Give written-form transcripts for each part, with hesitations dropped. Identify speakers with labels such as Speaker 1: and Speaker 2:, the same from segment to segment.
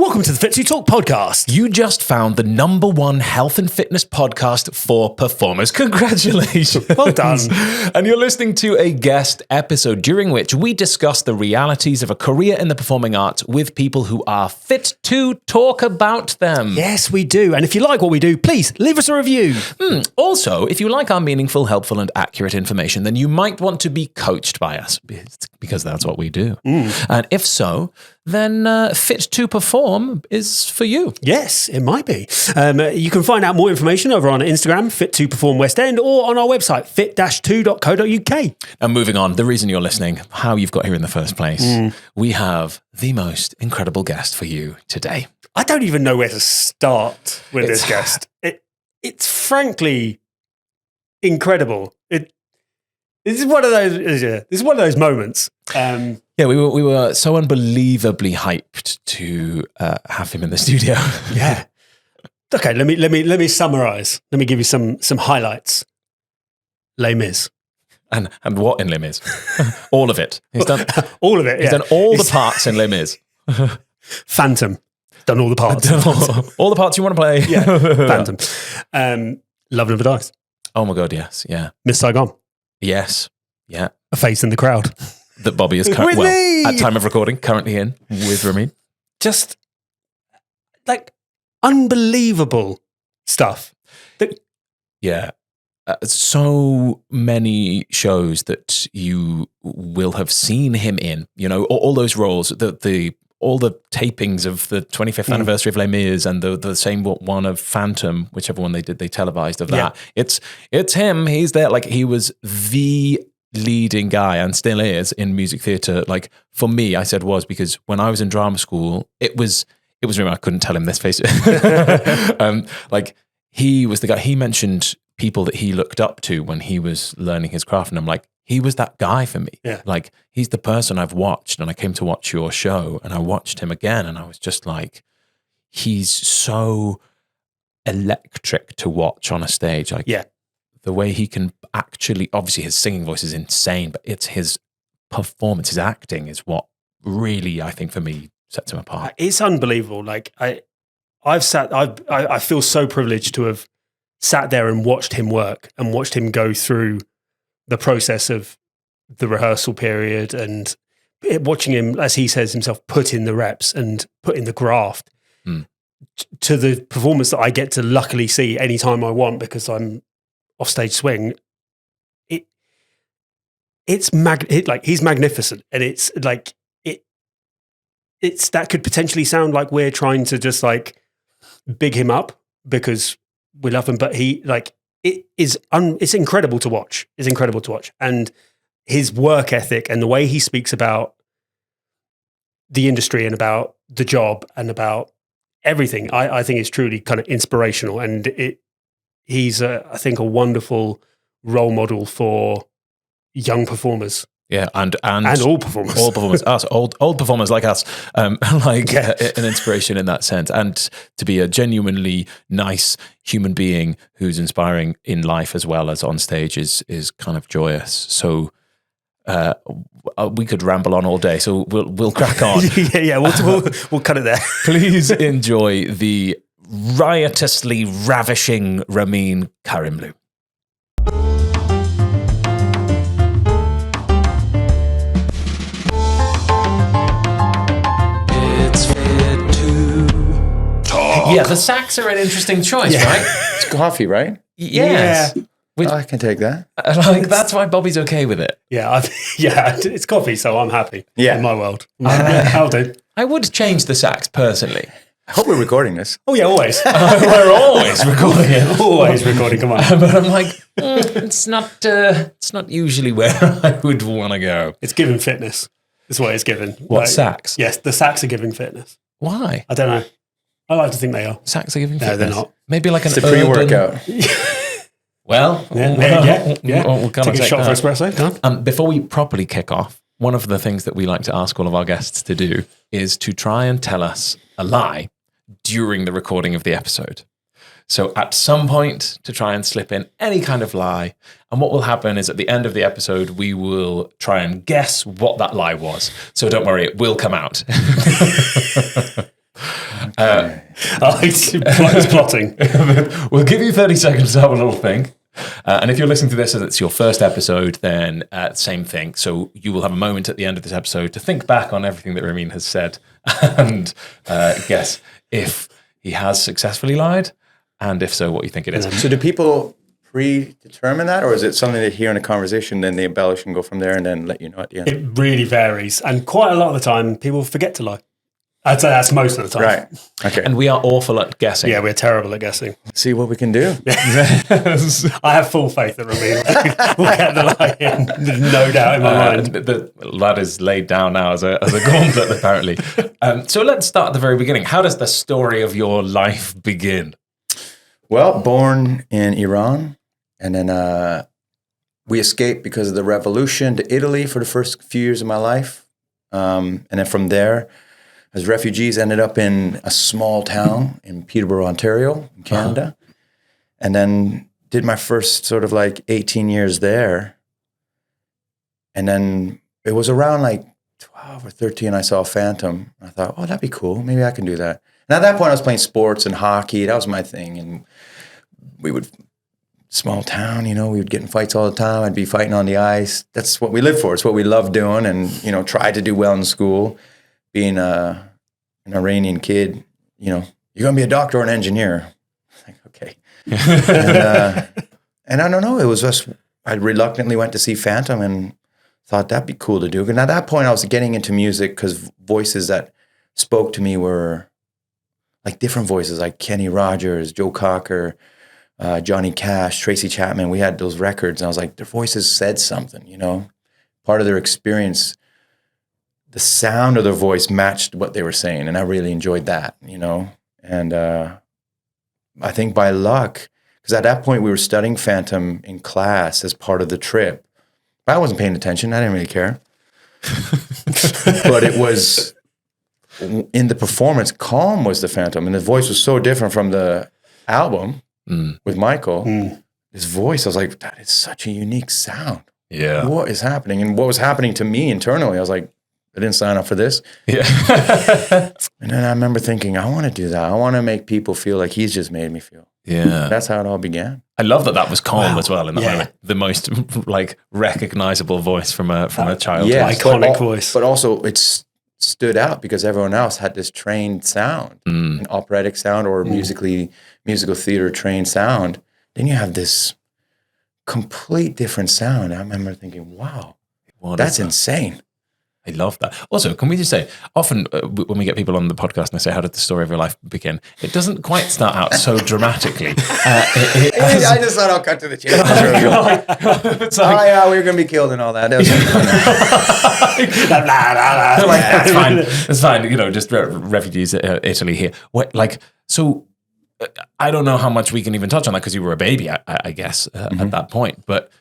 Speaker 1: Welcome to the Fit to Talk podcast.
Speaker 2: You just found the #1 health and fitness podcast for performers. Congratulations.
Speaker 1: Well done.
Speaker 2: And you're listening to a guest episode during which we discuss the realities of a career in the performing arts with people who are fit to talk about them.
Speaker 1: Yes, we do. And if you like what we do, please leave us a review.
Speaker 2: Also, if you like our meaningful, helpful, and accurate information, then you might want to be coached by us because that's what we do. And if so, then Fit to Perform is for you.
Speaker 1: Yes, it might be. You can find out more information over on Instagram, Fit to Perform West End, or on our website, fit-2.co.uk.
Speaker 2: And moving on, the reason you're listening, how you've got here in the first place, we have the most incredible guest for you today.
Speaker 1: I don't even know where to start with this guest. It's frankly incredible. This is one of those moments.
Speaker 2: Yeah, we were so unbelievably hyped to have him in the studio.
Speaker 1: Yeah. Okay, let me summarize. Let me give you some highlights. Les Mis.
Speaker 2: And what in Les Mis? All of it. He's done
Speaker 1: all of it.
Speaker 2: He's done all the parts in Les Mis.
Speaker 1: Phantom. Done all the parts.
Speaker 2: All the parts you want to play.
Speaker 1: Yeah. Phantom. Love Never Dies.
Speaker 2: Oh my God, yes. Yeah.
Speaker 1: Miss Saigon.
Speaker 2: Yes. Yeah.
Speaker 1: A Face in the Crowd.
Speaker 2: That Bobby is at time of recording, currently in with Ramin.
Speaker 1: Just like unbelievable stuff.
Speaker 2: Yeah. So many shows that you will have seen him in, you know, all those roles, all the tapings of the 25th anniversary of Les Mis and the same one of Phantom, whichever one they televised of that. Yeah. It's him. He's there. Like, he was the leading guy and still is in music theatre. Like, for me, I said was because when I was in drama school, it was really, I couldn't tell him this face. Like, he was the guy. He mentioned people that he looked up to when he was learning his craft, and I'm like, he was that guy for me.
Speaker 1: Yeah.
Speaker 2: Like, he's the person I've watched, and I came to watch your show and I watched him again, and I was just like, he's so electric to watch on a stage. Like,
Speaker 1: yeah.
Speaker 2: The way he can actually, obviously his singing voice is insane, but it's his performance, his acting is what really, I think, for me, sets him apart.
Speaker 1: It's unbelievable. Like, I feel so privileged to have sat there and watched him work and watched him go through the process of the rehearsal period and watching him, as he says himself, put in the reps and put in the graft to the performance that I get to luckily see anytime I want because I'm offstage swing. He's magnificent, and it's like it's that could potentially sound like we're trying to just like big him up because we love him, but it's incredible to watch. It's incredible to watch, and his work ethic and the way he speaks about the industry and about the job and about everything, I think is truly kind of inspirational, and he's I think a wonderful role model for young performers.
Speaker 2: Yeah, and
Speaker 1: all performers.
Speaker 2: All performers, us, old performers like us, an inspiration in that sense. And to be a genuinely nice human being who's inspiring in life as well as on stage is kind of joyous. So we could ramble on all day, so we'll crack on.
Speaker 1: We'll cut it there.
Speaker 2: Please enjoy the riotously ravishing Ramin Karimloo. Yeah, the sax are an interesting choice, right?
Speaker 3: It's coffee, right?
Speaker 2: Yes.
Speaker 1: Yeah.
Speaker 3: I can take that.
Speaker 2: Like, that's why Bobby's okay with it.
Speaker 1: Yeah, it's coffee, so I'm happy.
Speaker 3: Yeah.
Speaker 1: In my world. I'll do.
Speaker 2: I would change the sax personally.
Speaker 3: I hope we're recording this.
Speaker 1: Oh yeah, always.
Speaker 2: We're always recording it.
Speaker 1: Always recording. Come on.
Speaker 2: But I'm like, it's not usually where I would want to go.
Speaker 1: It's giving fitness. That's what it's given.
Speaker 2: What, sax?
Speaker 1: Yes, the sax are giving fitness.
Speaker 2: Why?
Speaker 1: I don't know. I like to think they are.
Speaker 2: Sax are giving
Speaker 1: No,
Speaker 2: fitness?
Speaker 1: they're not.
Speaker 2: Maybe like an
Speaker 3: It's a pre-workout.
Speaker 2: Well,
Speaker 1: yeah.
Speaker 2: We'll
Speaker 1: Take a shot for espresso. Done.
Speaker 2: Before we properly kick off, one of the things that we like to ask all of our guests to do is to try and tell us a lie during the recording of the episode. So at some point to try and slip in any kind of lie. And what will happen is at the end of the episode, we will try and guess what that lie was. So don't worry, it will come out.
Speaker 1: He's plotting.
Speaker 2: We'll give you 30 seconds to have a little think. And if you're listening to this and it's your first episode, then same thing. So you will have a moment at the end of this episode to think back on everything that Ramin has said and guess if he has successfully lied, and if so, what you think it is.
Speaker 3: So do people predetermine that, or is it something they hear in a conversation, then they embellish and go from there and then let you know at the end?
Speaker 1: It really varies. And quite a lot of the time, people forget to lie. I'd say that's most of the time.
Speaker 3: Right. Okay.
Speaker 2: And we are awful at guessing.
Speaker 1: Yeah, we're terrible at guessing.
Speaker 3: See what we can do.
Speaker 1: I have full faith that Ramin will get the lie in. There's no doubt in my mind.
Speaker 2: The lad is laid down now as a gauntlet, apparently. So let's start at the very beginning. How does the story of your life begin?
Speaker 3: Well, born in Iran, and then we escaped because of the revolution to Italy for the first few years of my life. And then from there, as refugees, ended up in a small town in Peterborough, Ontario, in Canada. And then did my first sort of like 18 years there. And then it was around like 12 or 13, I saw Phantom. I thought, oh, that'd be cool. Maybe I can do that. And at that point, I was playing sports and hockey. That was my thing. And we would, small town, we would get in fights all the time. I'd be fighting on the ice. That's what we lived for. It's what we loved doing, and, tried to do well in school. Being an Iranian kid, you're going to be a doctor or an engineer. Like, okay. And I don't know, it was just, I reluctantly went to see Phantom and thought that'd be cool to do. And at that point, I was getting into music because voices that spoke to me were like different voices, like Kenny Rogers, Joe Cocker, Johnny Cash, Tracy Chapman. We had those records, and I was like, their voices said something, part of their experience. The sound of their voice matched what they were saying, and I really enjoyed that, And I think by luck, because at that point we were studying Phantom in class as part of the trip. But I wasn't paying attention. I didn't really care. But it was, in the performance, Calm was the Phantom, and the voice was so different from the album with Michael. His voice, I was like, that is such a unique sound.
Speaker 2: Yeah.
Speaker 3: What is happening? And what was happening to me internally, I was like, I didn't sign up for this.
Speaker 2: Yeah.
Speaker 3: And then I remember thinking, I want to do that. I want to make people feel like he's just made me feel.
Speaker 2: Yeah.
Speaker 3: That's how it all began.
Speaker 2: I love that was Calm as well in that moment. The most like recognizable voice from a child.
Speaker 3: Yeah,
Speaker 1: iconic voice.
Speaker 3: But also it's stood out because everyone else had this trained sound, an operatic sound or musical theater trained sound. Then you have this complete different sound. I remember thinking, wow, that's insane.
Speaker 2: I love that. Also, can we just say, often when we get people on the podcast and they say, how did the story of your life begin? It doesn't quite start out so dramatically.
Speaker 3: I just thought I'll cut to the chase.
Speaker 2: It's like,
Speaker 3: oh, yeah, we were going to be killed and all that.
Speaker 2: That's fine. That's fine. Just refugees, Italy here. So I don't know how much we can even touch on that because you were a baby, I guess, at that point. But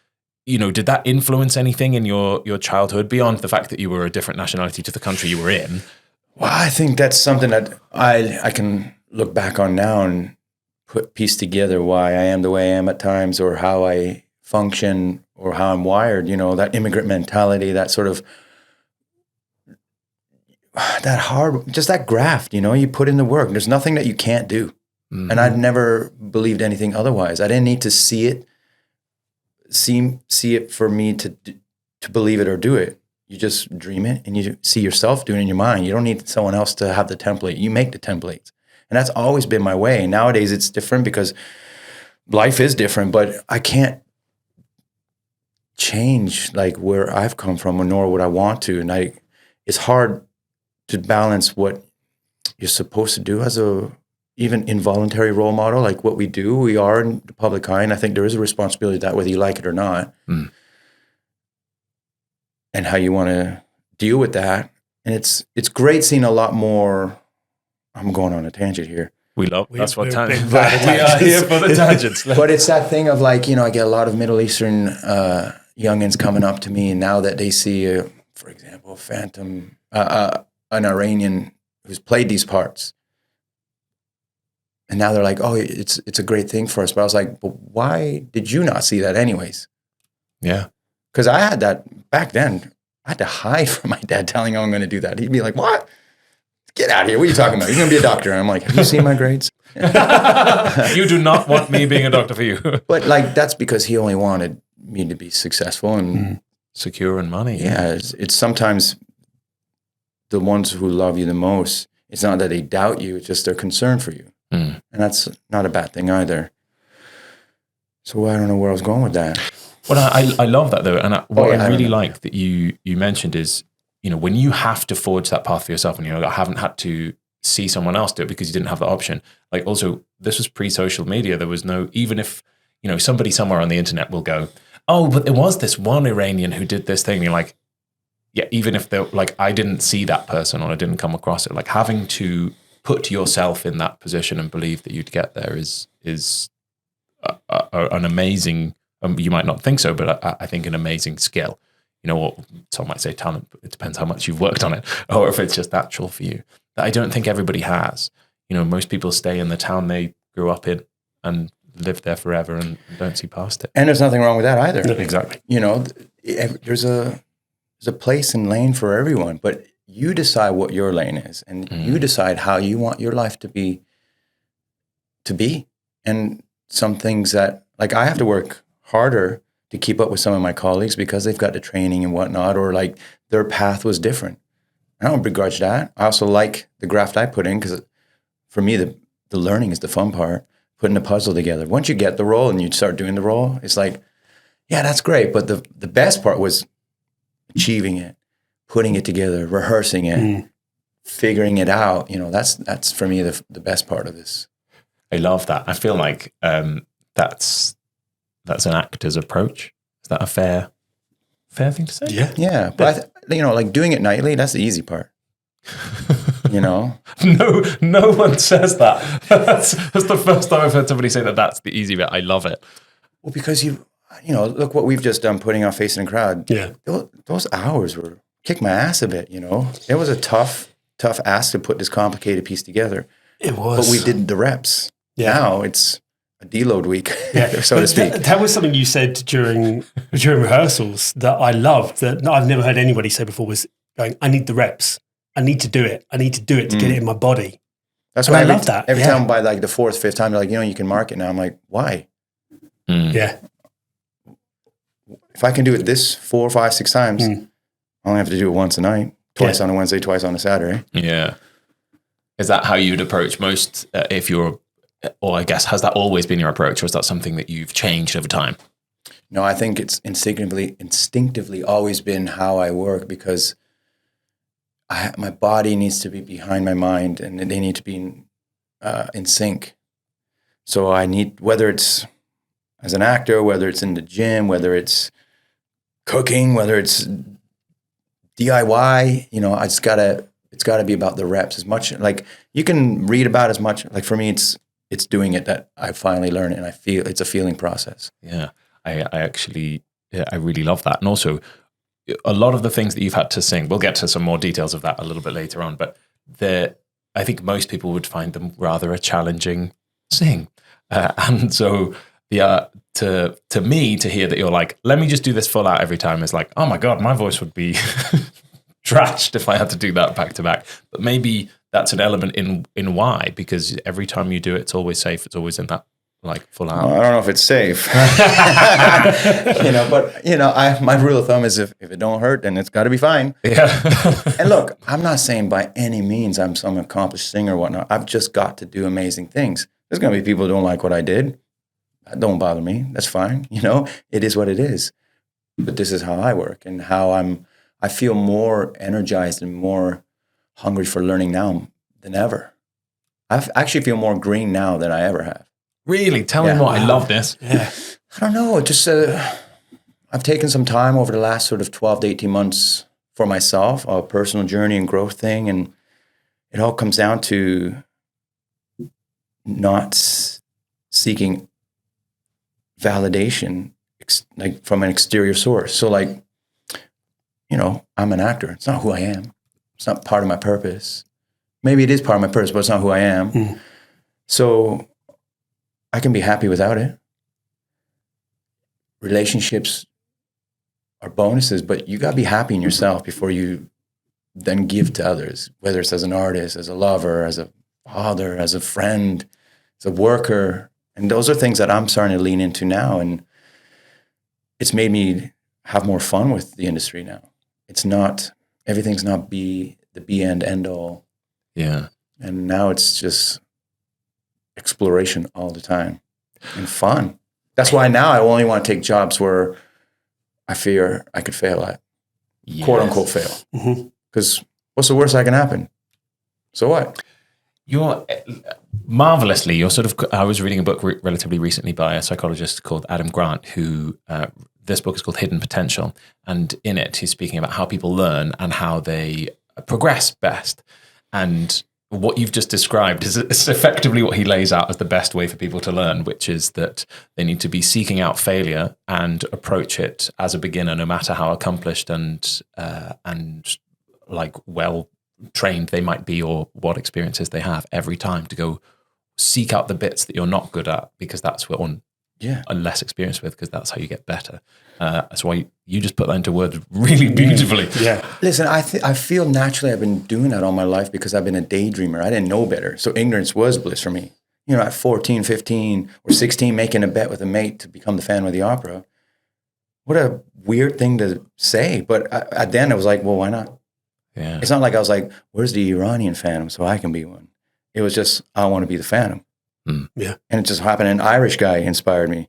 Speaker 2: did that influence anything in your childhood beyond the fact that you were a different nationality to the country you were in?
Speaker 3: Well, I think that's something that I can look back on now and piece together why I am the way I am at times, or how I function, or how I'm wired. That immigrant mentality, that sort of that hard, just that graft. You put in the work. There's nothing that you can't do, and I'd never believed anything otherwise. I didn't need to see it. See it for me to believe it or do it. You just dream it and you see yourself doing it in your mind. You don't need someone else to have the template. You make the templates. And that's always been my way. Nowadays it's different because life is different, but I can't change like where I've come from, nor would I want to. And it's hard to balance what you're supposed to do as a even involuntary role model, like what we do. We are in the public eye, and I think there is a responsibility to that, whether you like it or not, and how you want to deal with that. And it's great seeing a lot more. I'm going on a tangent here.
Speaker 2: That's what tangents. We are here for the tangents.
Speaker 3: But it's that thing of like, I get a lot of Middle Eastern youngins coming up to me, and now that they see, for example, Phantom, an Iranian who's played these parts. And now they're like, oh, it's a great thing for us. But I was like, but why did you not see that anyways?
Speaker 2: Yeah.
Speaker 3: Because I had that back then. I had to hide from my dad telling him I'm going to do that. He'd be like, what? get out of here. What are you talking about? You're going to be a doctor. And I'm like, have you seen my grades?
Speaker 2: You do not want me being a doctor for you.
Speaker 3: But like, that's because he only wanted me to be successful and
Speaker 2: secure in money.
Speaker 3: Yeah, it's sometimes the ones who love you the most, it's not that they doubt you, it's just they're concerned for you. And that's not a bad thing either. So I don't know where I was going with that.
Speaker 2: Well, I love that though. And what I really like that you mentioned is, when you have to forge that path for yourself and, I haven't had to see someone else do it because you didn't have the option. Like also, this was pre-social media. There was no, even if, somebody somewhere on the internet will go, oh, but there was this one Iranian who did this thing. And you're like, yeah, even if they're like, I didn't see that person or I didn't come across it, like having to put yourself in that position and believe that you'd get there is an amazing, you might not think so, but I think an amazing skill. Or some might say talent, but it depends how much you've worked on it or if it's just natural for you. That I don't think everybody has. Most people stay in the town they grew up in and live there forever and don't see past it.
Speaker 3: And there's nothing wrong with that either.
Speaker 2: Exactly.
Speaker 3: There's a place and lane for everyone, but you decide what your lane is and you decide how you want your life to be. And some things that, like, I have to work harder to keep up with some of my colleagues because they've got the training and whatnot, or like their path was different. I don't begrudge that. I also like the graft I put in because for me, the learning is the fun part, putting the puzzle together. Once you get the role and you start doing the role, it's like, yeah, that's great. But the best part was achieving it, putting it together, rehearsing it, figuring it out. That's for me the best part of this.
Speaker 2: I love that. I feel like that's an actor's approach. Is that a fair thing to say?
Speaker 1: Yeah.
Speaker 3: Yeah. But like doing it nightly, that's the easy part.
Speaker 2: No one says that. That's the first time I've heard somebody say that that's the easy bit. I love it.
Speaker 3: Well, because look what we've just done, putting our face in the crowd.
Speaker 1: Yeah.
Speaker 3: Those hours were kick my ass a bit, It was a tough ask to put this complicated piece together.
Speaker 1: It was.
Speaker 3: But we did the reps.
Speaker 1: Yeah.
Speaker 3: Now it's a deload week,
Speaker 1: yeah.
Speaker 3: so to speak.
Speaker 1: That was something you said during rehearsals that I loved, that I've never heard anybody say before, was going, I need the reps. I need to do it. I need to do it to get it in my body.
Speaker 3: That's why
Speaker 1: I love that.
Speaker 3: Every time by like the fourth, fifth time, they're like, you can mark it now. I'm like, why?
Speaker 1: Yeah.
Speaker 3: If I can do it this 4, 5, 6 times, I only have to do it once a night, twice on a Wednesday, twice on a Saturday.
Speaker 2: Yeah. Is that how you'd approach most or I guess, has that always been your approach, or is that something that you've changed over time?
Speaker 3: No, I think it's instinctively always been how I work, because my body needs to be behind my mind and they need to be in sync. So I need, whether it's as an actor, whether it's in the gym, whether it's cooking, whether it's DIY, it's gotta be about the reps as much. Like you can read about as much, like for me, it's doing it that I finally learn it, and I feel it's a feeling process.
Speaker 2: Yeah, I really love that. And also a lot of the things that you've had to sing, we'll get to some more details of that a little bit later on, but I think most people would find them rather a challenging sing. And so to me, to hear that you're like, let me just do this full out every time is like, oh my God, my voice would be trashed if I had to do that back to back. But maybe that's an element in why, because every time you do it, it's always safe. It's always in that like full out.
Speaker 3: Well, I don't know if it's safe, but my rule of thumb is if it don't hurt, then it's got to be fine.
Speaker 2: Yeah.
Speaker 3: And look, I'm not saying by any means I'm some accomplished singer or whatnot. I've just got to do amazing things. There's going to be people who don't like what I did. That don't bother me. That's fine. It is what it is. But this is how I work and how I feel more energized and more hungry for learning now than ever. I actually feel more green now than I ever have.
Speaker 2: Really? Tell me more. I love this.
Speaker 1: Yeah.
Speaker 3: I don't know. Just I've taken some time over the last sort of 12 to 18 months for myself, a personal journey and growth thing. And it all comes down to not seeking validation like from an exterior source. So like, I'm an actor. It's not who I am. It's not part of my purpose. Maybe it is part of my purpose, but it's not who I am. So I can be happy without it. Relationships are bonuses, but you got to be happy in yourself before you then give to others, whether it's as an artist, as a lover, as a father, as a friend, as a worker. And those are things that I'm starting to lean into now. And it's made me have more fun with the industry now. It's not, everything's not the be and end all.
Speaker 2: Yeah.
Speaker 3: And now it's just exploration all the time and fun. That's why now I only want to take jobs where I fear I could fail at, quote unquote fail. Because what's the worst that can happen? So what?
Speaker 2: You're marvelously, you're sort of, I was reading a book relatively recently by a psychologist called Adam Grant, who, this book is called Hidden Potential. And in it, he's speaking about how people learn and how they progress best. And what you've just described is effectively what he lays out as the best way for people to learn, which is that they need to be seeking out failure and approach it as a beginner, no matter how accomplished and like well trained they might be or what experiences they have, every time to go seek out the bits that you're not good at, because that's what I'm less experienced with, because that's how you get better. That's why you just put that into words really beautifully.
Speaker 1: Yeah.
Speaker 3: Listen, I feel naturally I've been doing that all my life because I've been a daydreamer. I didn't know better. So ignorance was bliss for me. You know, at 14, 15, or 16, making a bet with a mate to become the Phantom of the Opera. What a weird thing to say. But at the end, I was like, well, why not?
Speaker 2: Yeah.
Speaker 3: It's not like I was like, where's the Iranian Phantom so I can be one? It was just, I want to be the Phantom.
Speaker 1: Yeah.
Speaker 3: And it just happened. An Irish guy inspired me.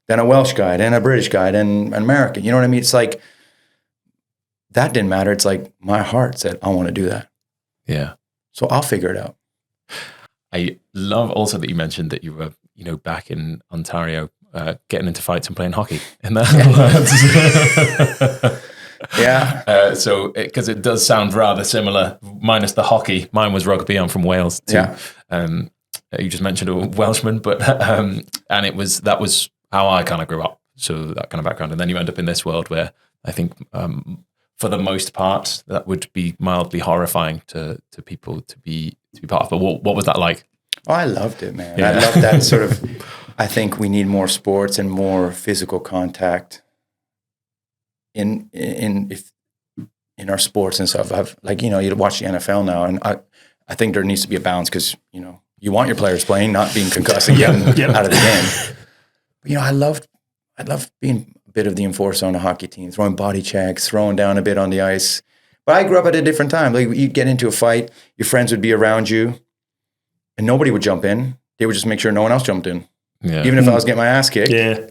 Speaker 3: Then a Welsh guy, then a British guy, then an American. You know what I mean? It's like, that didn't matter. It's like my heart said, I want to do that.
Speaker 2: Yeah.
Speaker 3: So I'll figure it out.
Speaker 2: I love also that you mentioned that you were, back in Ontario, getting into fights and playing hockey in the Netherlands.
Speaker 3: Yeah.
Speaker 2: So, because it does sound rather similar, minus the hockey. Mine was rugby. I'm from Wales too.
Speaker 3: Yeah.
Speaker 2: You just mentioned a Welshman, but and that was how I kind of grew up. So that kind of background, and then you end up in this world where I think, for the most part, that would be mildly horrifying to people to be part of. But what was that like?
Speaker 3: Oh, I loved it, man.
Speaker 2: Yeah.
Speaker 3: I love that sort of. I think we need more sports and more physical contact in our sports and stuff. I've you watch the NFL now, and I think there needs to be a balance, because you want your players playing, not being concussed and getting out of the game. But I loved being a bit of the enforcer on the hockey team, throwing body checks, throwing down a bit on the ice. But I grew up at a different time. Like, you'd get into a fight, your friends would be around you, and nobody would jump in. They would just make sure no one else jumped in.
Speaker 2: Yeah.
Speaker 3: Even if I was getting my ass kicked.
Speaker 1: Yeah.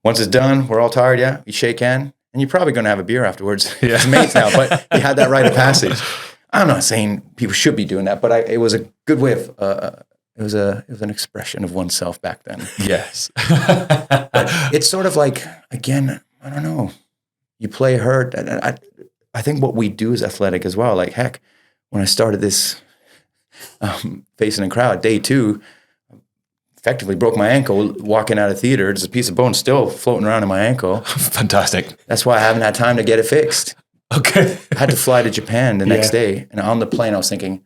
Speaker 3: Once it's done, we're all tired, you shake hand, and you're probably going to have a beer afterwards.
Speaker 2: Yeah.
Speaker 3: It's mates now, but you had that rite of passage. I'm not saying people should be doing that, but it was a good way of, it was an expression of oneself back then.
Speaker 2: Yes.
Speaker 3: But it's sort of like, again, I don't know, you play hurt. I think what we do is athletic as well. Like, heck, when I started this facing a crowd, day 2, effectively broke my ankle walking out of theater. There's a piece of bone still floating around in my ankle.
Speaker 2: Fantastic.
Speaker 3: That's why I haven't had time to get it fixed.
Speaker 2: Okay.
Speaker 3: I had to fly to Japan the next day. And on the plane, I was thinking,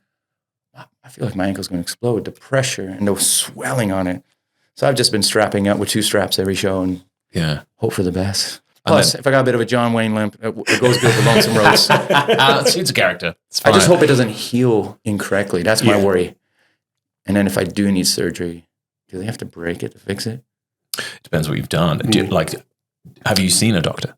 Speaker 3: I feel like my ankle's going to explode. The pressure and the swelling on it. So I've just been strapping up with 2 straps every show and hope for the best. Plus, if I got a bit of a John Wayne limp, it goes good with Lonesome Roads.
Speaker 2: It suits a character.
Speaker 3: I just hope it doesn't heal incorrectly. That's my worry. And then if I do need surgery, do they have to break it to fix it?
Speaker 2: Depends what you've done. Have you seen a doctor?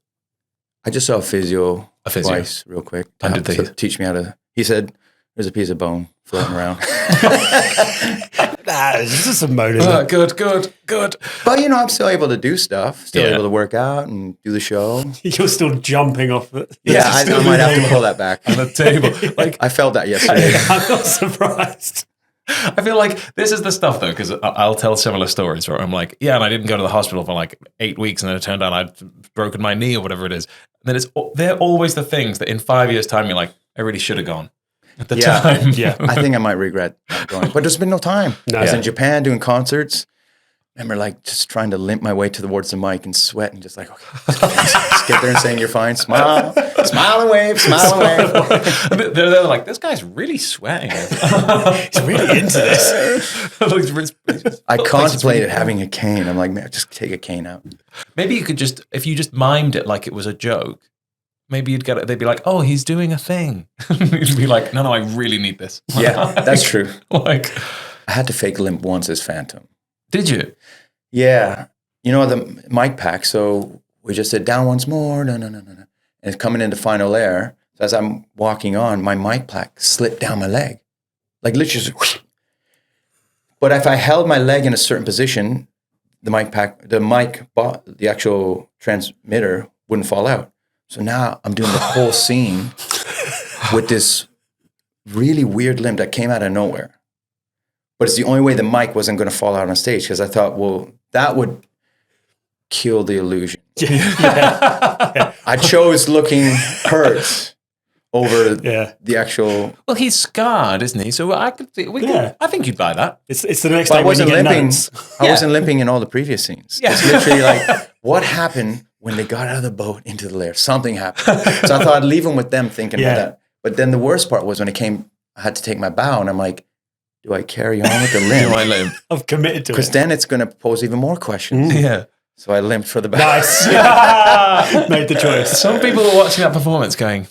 Speaker 3: I just saw a physio twice, real quick.
Speaker 2: And did they
Speaker 3: teach me how to? He said, "There's a piece of bone floating around."
Speaker 1: It's just a motor.
Speaker 2: Good.
Speaker 3: But I'm still able to do stuff. Still able to work out and do the show.
Speaker 1: You're still jumping off it.
Speaker 3: Yeah, I might have to pull that back
Speaker 2: on the table. Like,
Speaker 3: I felt that yesterday.
Speaker 1: I'm not surprised.
Speaker 2: I feel like this is the stuff, though, because I'll tell similar stories where I'm like, and I didn't go to the hospital for like 8 weeks, and then it turned out I'd broken my knee or whatever it is. And then they're always the things that in 5 years' time you're like, I really should have gone at the time.
Speaker 1: Yeah,
Speaker 3: I think I might regret not going, but there's been no time.
Speaker 1: No.
Speaker 3: I was in Japan doing concerts. I remember like just trying to limp my way towards the mic and sweat and just like, okay, just get there and saying you're fine. Smile and wave, smile and wave.
Speaker 2: They're like, this guy's really sweating.
Speaker 1: He's really into this.
Speaker 3: I contemplated having a cane. I'm like, man, just take a cane out.
Speaker 2: Maybe you could if you just mimed it like it was a joke, maybe you'd get it. They'd be like, "Oh, he's doing a thing." You'd be like, "No, I really need this."
Speaker 3: Yeah, that's true.
Speaker 2: Like,
Speaker 3: I had to fake limp once as Phantom.
Speaker 2: did you?
Speaker 3: Yeah. You know, the mic pack. So we just said down once more. No. And it's coming into final air. So as I'm walking on, my mic pack slipped down my leg. Like literally just whoosh. But if I held my leg in a certain position, the actual transmitter wouldn't fall out. So now I'm doing the whole scene with this really weird limp that came out of nowhere. But it's the only way the mic wasn't going to fall out on stage because I thought, well, that would kill the illusion. I chose looking hurt over the actual.
Speaker 2: Well, he's scarred, isn't he? So I think you'd buy that.
Speaker 1: It's the next
Speaker 3: But
Speaker 1: day
Speaker 3: I wasn't
Speaker 1: when you get
Speaker 3: limping.
Speaker 1: notes.
Speaker 3: I wasn't limping in all the previous scenes.
Speaker 2: Yeah.
Speaker 3: It's literally like, what happened when they got out of the boat into the lair? Something happened. So I thought I'd leave them with them thinking about that. But then the worst part was when it came, I had to take my bow, and I'm like, do I carry on with the limp?
Speaker 2: Do I limp?
Speaker 1: I've committed to it.
Speaker 3: Because then it's going to pose even more questions.
Speaker 2: Yeah.
Speaker 3: So I limped for the bow.
Speaker 1: Nice. Made the choice.
Speaker 2: Some people are watching that performance going,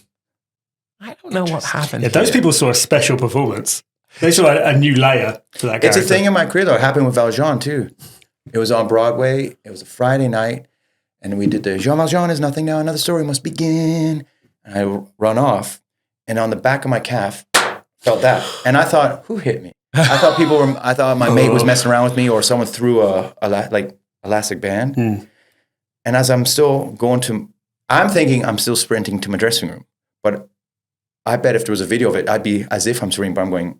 Speaker 2: I don't know what happened.
Speaker 1: Yeah, those
Speaker 2: here.
Speaker 1: people saw a special performance. They saw a new layer to that character.
Speaker 3: It's a thing in my career, though. It happened with Valjean, too. It was on Broadway. It was a Friday night. And we did the Jean Valjean is nothing now. Another story must begin. And I run off. And on the back of my calf, felt that. And I thought, who hit me? I thought my mate was messing around with me, or someone threw a elastic band. And as I'm still I'm thinking I'm still sprinting to my dressing room. But I bet if there was a video of it, I'd be as if I'm sprinting, but I'm going,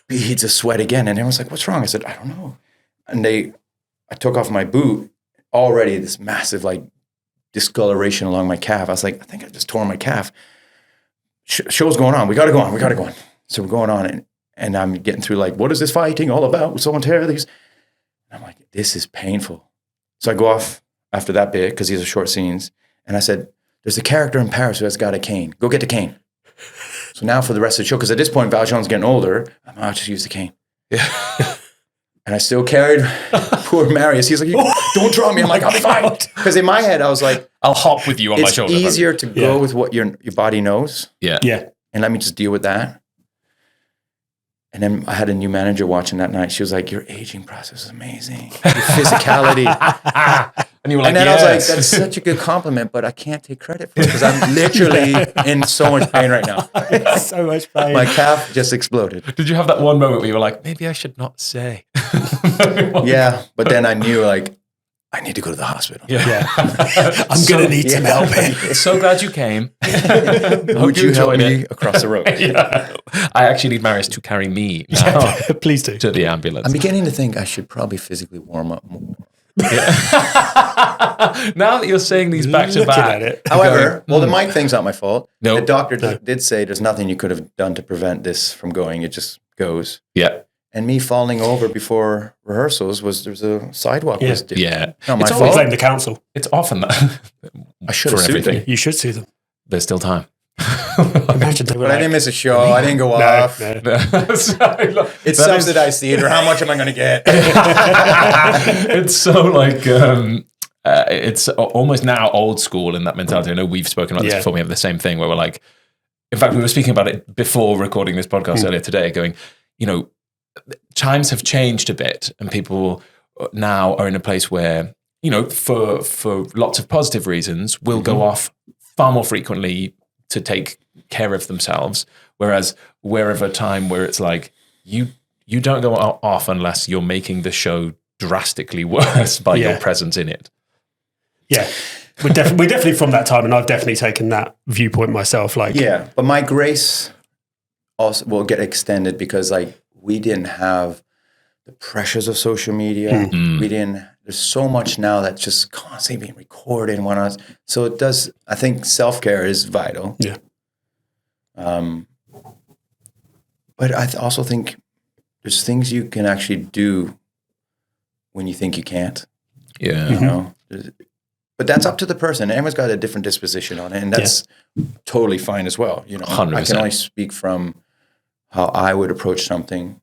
Speaker 3: beads of sweat again. And everyone's like, what's wrong? I said, I don't know. And I took off my boot, already this massive discoloration along my calf. I was like, I think I just tore my calf. Show's going on. We got to go on. So we're going on, and I'm getting through what is this fighting all about? Someone tear these. And I'm like, this is painful. So I go off after that bit because these are short scenes. And I said, there's a character in Paris who has got a cane. Go get the cane. So now for the rest of the show, because at this point, Valjean's getting older, I'll just use the cane.
Speaker 2: Yeah.
Speaker 3: And I still carried poor Marius. He's like, don't draw me. I'm like, I'll be fine. Because in my head, I was like,
Speaker 2: I'll hop with you on my shoulder.
Speaker 3: It's easier to go with what your body knows.
Speaker 2: Yeah.
Speaker 3: And let me just deal with that. And then I had a new manager watching that night. She was like, your aging process is amazing. Your physicality.
Speaker 2: And you were like,
Speaker 3: and then
Speaker 2: yes.
Speaker 3: I was like, that's such a good compliment, but I can't take credit for it because I'm literally in so much pain right now.
Speaker 1: So much pain.
Speaker 3: My calf just exploded.
Speaker 2: Did you have that one moment where you were like, maybe I should not say?
Speaker 3: Yeah. But then I knew I need to go to the hospital.
Speaker 2: Yeah.
Speaker 1: I'm going to need some help here.
Speaker 2: So glad you came.
Speaker 3: Would you help me across the road?
Speaker 2: Yeah. I actually need Marius to carry me now
Speaker 1: Please do.
Speaker 2: to the ambulance.
Speaker 3: I'm beginning to think I should probably physically warm up more.
Speaker 2: Now that you're saying these back to
Speaker 1: Looking
Speaker 2: back.
Speaker 1: at it.
Speaker 3: However, the mic thing's not my fault.
Speaker 2: No.
Speaker 3: The doctor did say there's nothing you could have done to prevent this from going. It just goes.
Speaker 2: Yeah.
Speaker 3: And me falling over before rehearsals there's a sidewalk.
Speaker 1: Yeah.
Speaker 2: Yeah.
Speaker 3: Not my
Speaker 2: It's
Speaker 1: I
Speaker 3: fault.
Speaker 1: blame the council.
Speaker 2: It's often that.
Speaker 3: I should
Speaker 2: for
Speaker 3: have sued
Speaker 2: everything.
Speaker 3: them.
Speaker 1: You should sue them.
Speaker 2: There's still time.
Speaker 1: Imagine they were
Speaker 3: But I didn't miss a show. I didn't go off.
Speaker 1: No.
Speaker 3: It's subsidized theater. How much am I going to get?
Speaker 2: It's so it's almost now old school in that mentality. I know we've spoken about this before. We have the same thing where we're like, in fact, we were speaking about it before recording this podcast earlier today, going, times have changed a bit and people now are in a place where, for lots of positive reasons, will go off far more frequently to take care of themselves. Whereas we're of a time where it's like, you don't go off unless you're making the show drastically worse by your presence in it.
Speaker 1: Yeah. We're definitely from that time, and I've definitely taken that viewpoint myself.
Speaker 3: Yeah, but my grace also will get extended because we didn't have the pressures of social media. We didn't. There's so much now that's just constantly being recorded and whatnot. So it does. I think self-care is vital.
Speaker 1: Yeah.
Speaker 3: But I also think there's things you can actually do when you think you can't.
Speaker 2: Yeah.
Speaker 3: But that's up to the person. Everyone's got a different disposition on it, and that's totally fine as well.
Speaker 2: 100%.
Speaker 3: I can only speak from how I would approach something,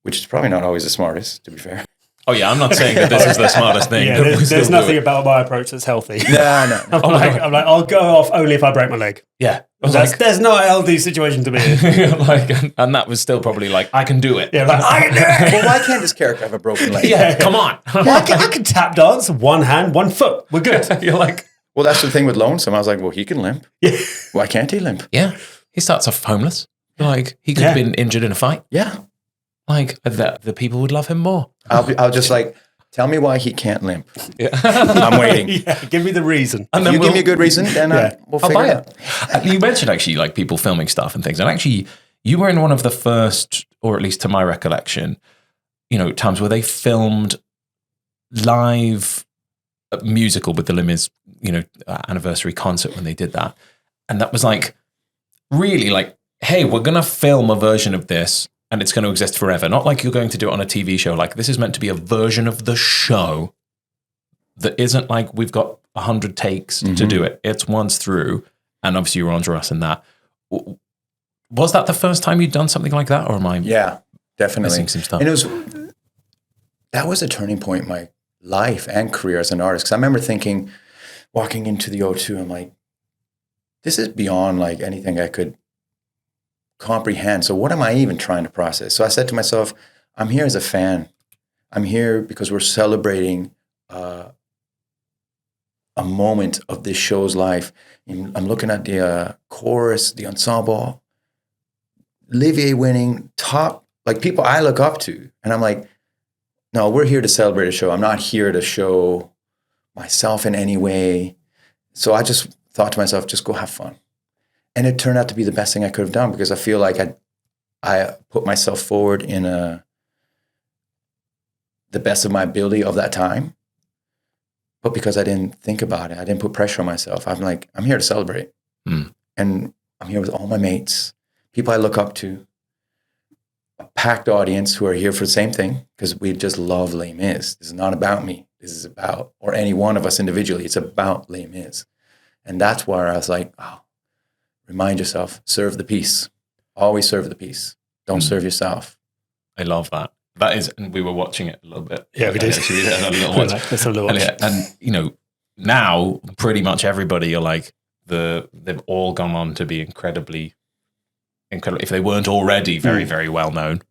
Speaker 3: which is probably not always the smartest, to be fair.
Speaker 2: Oh yeah, I'm not saying that this is the smartest thing.
Speaker 1: Yeah,
Speaker 2: that we
Speaker 1: there's
Speaker 2: still do
Speaker 1: nothing
Speaker 2: it.
Speaker 1: about my approach that's healthy.
Speaker 3: No.
Speaker 1: I'm like, I'll go off only if I break my leg.
Speaker 2: Yeah, I was like,
Speaker 1: There's no healthy situation to be in.
Speaker 2: like, and that was still probably like, I can do it.
Speaker 1: Yeah, like, I can do it.
Speaker 3: Well, why can't this character have a broken leg?
Speaker 2: Yeah, come on.
Speaker 1: Well, I can tap dance, one hand, one foot. We're good.
Speaker 2: You're like,
Speaker 3: Well, that's the thing with Lonesome. I was like, well, he can limp.
Speaker 1: Yeah.
Speaker 3: Why can't he limp?
Speaker 2: yeah, he starts off homeless. Like he could have been injured in a fight.
Speaker 3: Yeah.
Speaker 2: Like the people would love him more.
Speaker 3: I'll just like, tell me why he can't limp.
Speaker 2: Yeah.
Speaker 3: I'm waiting.
Speaker 1: Yeah, give me the reason.
Speaker 2: And
Speaker 3: If you give me a good reason, then we'll
Speaker 2: I'll
Speaker 3: figure
Speaker 2: buy
Speaker 3: it out.
Speaker 2: it. You mentioned actually like people filming stuff and things, and actually you were in one of the first, or at least to my recollection, times where they filmed live musical with the Limis, anniversary concert when they did that, and that was like really like, hey, we're gonna film a version of this, and it's going to exist forever. Not like you're going to do it on a TV show. Like this is meant to be a version of the show that isn't like we've got 100 takes to do it. It's once through, and obviously you're under us in that. Was that the first time you'd done something like that, or am I
Speaker 3: Yeah, definitely.
Speaker 2: missing some stuff?
Speaker 3: And that was a turning point in my life and career as an artist. Because I remember thinking, walking into the O2, I'm like, this is beyond like anything I could comprehend. So what am I even trying to process? So I said to myself, I'm here as a fan. I'm here because we're celebrating a moment of this show's life. And I'm looking at the chorus, the ensemble, Olivier winning, top, like people I look up to. And I'm like, no, we're here to celebrate a show. I'm not here to show myself in any way. So I just thought to myself, just go have fun. And it turned out to be the best thing I could have done because I feel like I put myself forward in the best of my ability of that time. But because I didn't think about it, I didn't put pressure on myself. I'm like, I'm here to celebrate. And I'm here with all my mates, people I look up to, a packed audience who are here for the same thing because we just love Les Mis. This is not about me. This is about, or any one of us individually, it's about Les Mis. And that's where I was like, oh, remind yourself, serve the peace. Always serve the peace. Don't serve yourself.
Speaker 2: I love that. That is, and we were watching it a little bit.
Speaker 1: Yeah, we did.
Speaker 2: Actually, a little watch.
Speaker 1: That's a little watch.
Speaker 2: And now pretty much everybody are like they've all gone on to be incredibly, if they weren't already very, very well known,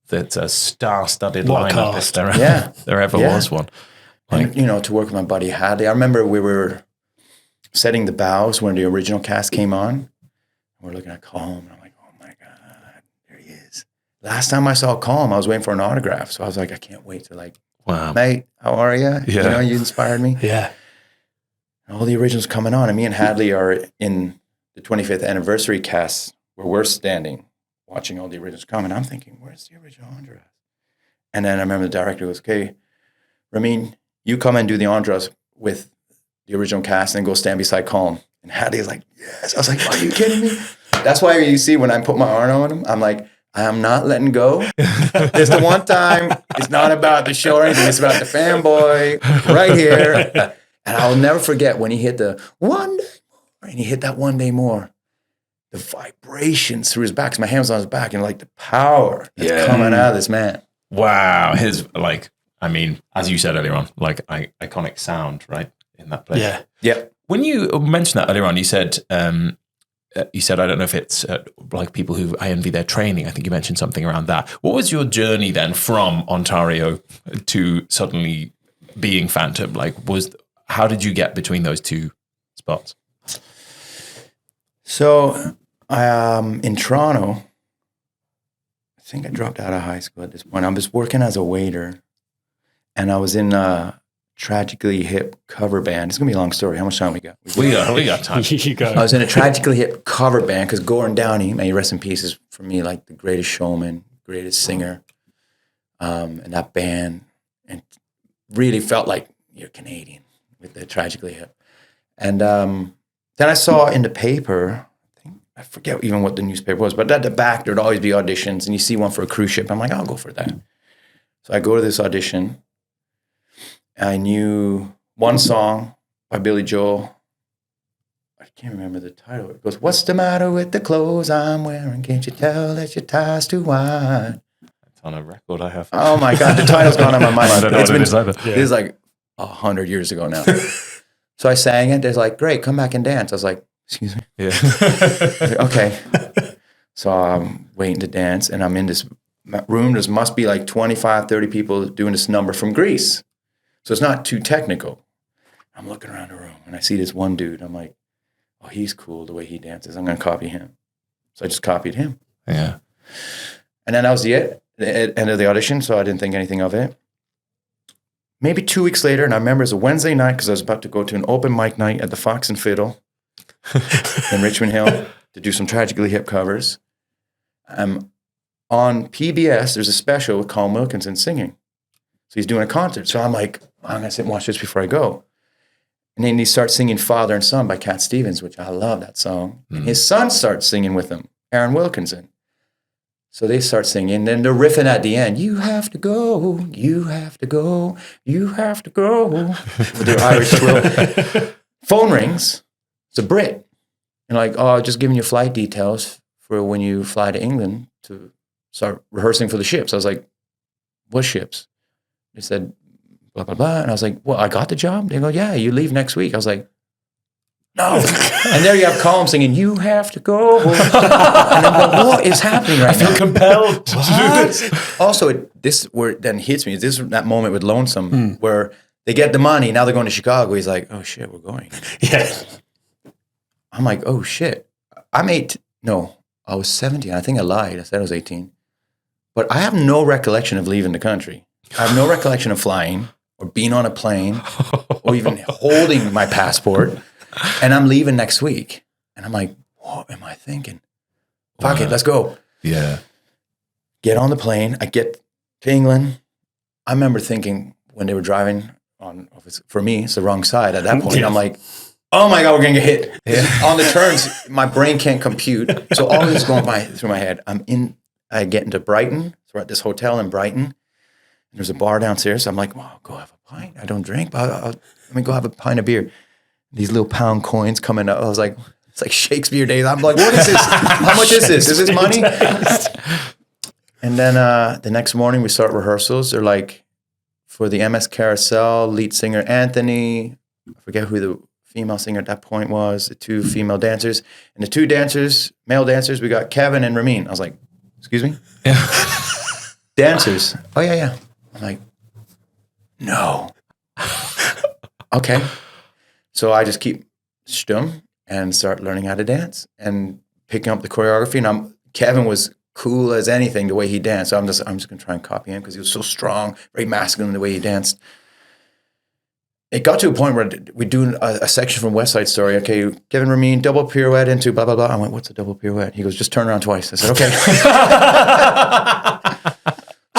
Speaker 2: that's a star-studded
Speaker 1: What a
Speaker 2: lineup
Speaker 1: cast.
Speaker 2: if there ever was one. Like,
Speaker 3: And, to work with my buddy Hadley. I remember we were setting the bows when the original cast came on. We're looking at Calm, and I'm like, oh my God, there he is. Last time I saw Calm, I was waiting for an autograph. So I was like, I can't wait to like,
Speaker 2: wow.
Speaker 3: mate, how are you?
Speaker 2: Yeah.
Speaker 3: You inspired me.
Speaker 1: Yeah.
Speaker 3: And all the originals coming on. And me and Hadley are in the 25th anniversary cast where we're standing watching all the originals come. And I'm thinking, where's the original Andras? And then I remember the director goes, okay, Ramin, you come and do the Andras with the original cast and go stand beside Calm. And Hadley was like, yes. I was like, are you kidding me? That's why you see when I put my arm on him, I'm like, I am not letting go. It's the one time. It's not about the show or anything. It's about the fanboy right here. And I'll never forget when he hit the one day more. And he hit that one day more. The vibrations through his back. 'Cause my hand was on his back. And like the power that's coming out of this man.
Speaker 2: Wow. His, as you said earlier on, like iconic sound, right? In that place.
Speaker 1: Yeah.
Speaker 3: Yeah.
Speaker 2: When you mentioned that earlier on, you said, I don't know if it's like people who I envy their training. I think you mentioned something around that. What was your journey then from Ontario to suddenly being Phantom? How did you get between those two spots?
Speaker 3: So in Toronto, I think I dropped out of high school at this point. I was working as a waiter and I was in a Tragically Hip cover band. It's going to be a long story. How much time we got?
Speaker 2: We got time.
Speaker 1: You go.
Speaker 3: I was in a Tragically Hip cover band because Gordon Downey, may he rest in peace, is for me like the greatest showman, greatest singer, and that band, and really felt like you're Canadian with the Tragically Hip. And then I saw in the paper, I forget even what the newspaper was, but at the back there'd always be auditions, and you see one for a cruise ship. I'm like, I'll go for that. So I go to this audition. I knew one song by Billy Joel. I can't remember the title. It goes, what's the matter with the clothes I'm wearing? Can't you tell that your tie's too wide?
Speaker 2: on a record I have.
Speaker 3: Oh my God, the title's gone on my mind.
Speaker 2: I don't know what it is either.
Speaker 3: This is like 100 years ago now. So I sang it. They're like, great, come back and dance. I was like, excuse me?
Speaker 2: Yeah.
Speaker 3: Like, okay. So I'm waiting to dance, and I'm in this room. There must be like 25, 30 people doing this number from Greece. So it's not too technical. I'm looking around the room, and I see this one dude. I'm like, oh, he's cool the way he dances. I'm going to copy him. So I just copied him.
Speaker 2: Yeah.
Speaker 3: And then that was the end of the audition, so I didn't think anything of it. Maybe 2 weeks later, and I remember it was a Wednesday night because I was about to go to an open mic night at the Fox and Fiddle in Richmond Hill to do some Tragically Hip covers. On PBS, there's a special with Colm Wilkinson singing. So he's doing a concert. So I'm like, I'm going to sit and watch this before I go. And then he starts singing Father and Son by Cat Stevens, which I love that song. And his son starts singing with him, Aaron Wilkinson. So they start singing, and they're riffing at the end. You have to go, you have to go, you have to go. With their Irish twill. Phone rings. It's a Brit. And like, oh, just giving you flight details for when you fly to England to start rehearsing for the ships. I was like, what ships? They said, blah, blah, blah. And I was like, well, I got the job? They go, yeah, you leave next week. I was like, no. And there you have Colm singing, you have to go. And I'm going, what is happening right now?
Speaker 2: I feel compelled to do this.
Speaker 3: Also, this where then hits me, this that moment with Lonesome where they get the money, now they're going to Chicago. He's like, oh shit, we're going.
Speaker 1: Yeah.
Speaker 3: I'm like, oh shit. I was 17. I think I lied. I said I was 18. But I have no recollection of leaving the country. I have no recollection of flying or being on a plane or even holding my passport. And I'm leaving next week. And I'm like, what am I thinking? Fuck it, let's go.
Speaker 2: Yeah.
Speaker 3: Get on the plane. I get to England. I remember thinking when they were driving on, for me, it's the wrong side at that point.
Speaker 1: Yeah.
Speaker 3: I'm like, oh my God, we're going to get hit. Yeah. On the turns, my brain can't compute. So all this is going through my head. I get into Brighton. So we're at this hotel in Brighton. There's a bar downstairs. So I'm like, well, I'll go have a pint. I don't drink, but let me go have a pint of beer. These little pound coins coming up. I was like, it's like Shakespeare days. I'm like, what is this? How much is this? Is this money? And then the next morning we start rehearsals. They're like, for the MS Carousel, lead singer Anthony, I forget who the female singer at that point was, the two female dancers. And the two dancers, male dancers, we got Kevin and Ramin. I was like, excuse me?
Speaker 2: Yeah.
Speaker 3: Dancers. Oh, yeah. I'm like, no. Okay. So I just keep stum and start learning how to dance and picking up the choreography. And Kevin was cool as anything the way he danced. So I'm just going to try and copy him because he was so strong, very masculine the way he danced. It got to a point where we do a section from West Side Story. Okay, Kevin Ramin, double pirouette into blah, blah, blah. I went, what's a double pirouette? He goes, just turn around twice. I said, okay.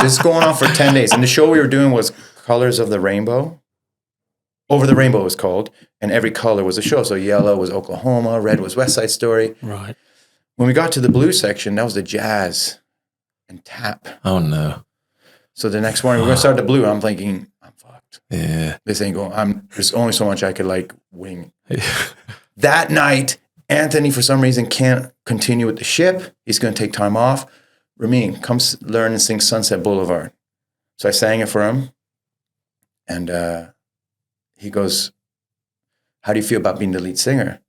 Speaker 3: This is going on for 10 days. And the show we were doing was Colors of the Rainbow. Over the Rainbow was called, and every color was a show. So yellow was Oklahoma, red was West Side Story.
Speaker 1: Right.
Speaker 3: When we got to the blues section, that was the jazz and tap.
Speaker 2: Oh, no.
Speaker 3: So the next morning, we're going to start the blue. I'm thinking, I'm fucked.
Speaker 2: Yeah.
Speaker 3: This ain't going, there's only so much I could like wing. That night, Anthony, for some reason, can't continue with the ship. He's going to take time off. Ramin, come learn and sing Sunset Boulevard. So I sang it for him. And he goes, how do you feel about being the lead singer?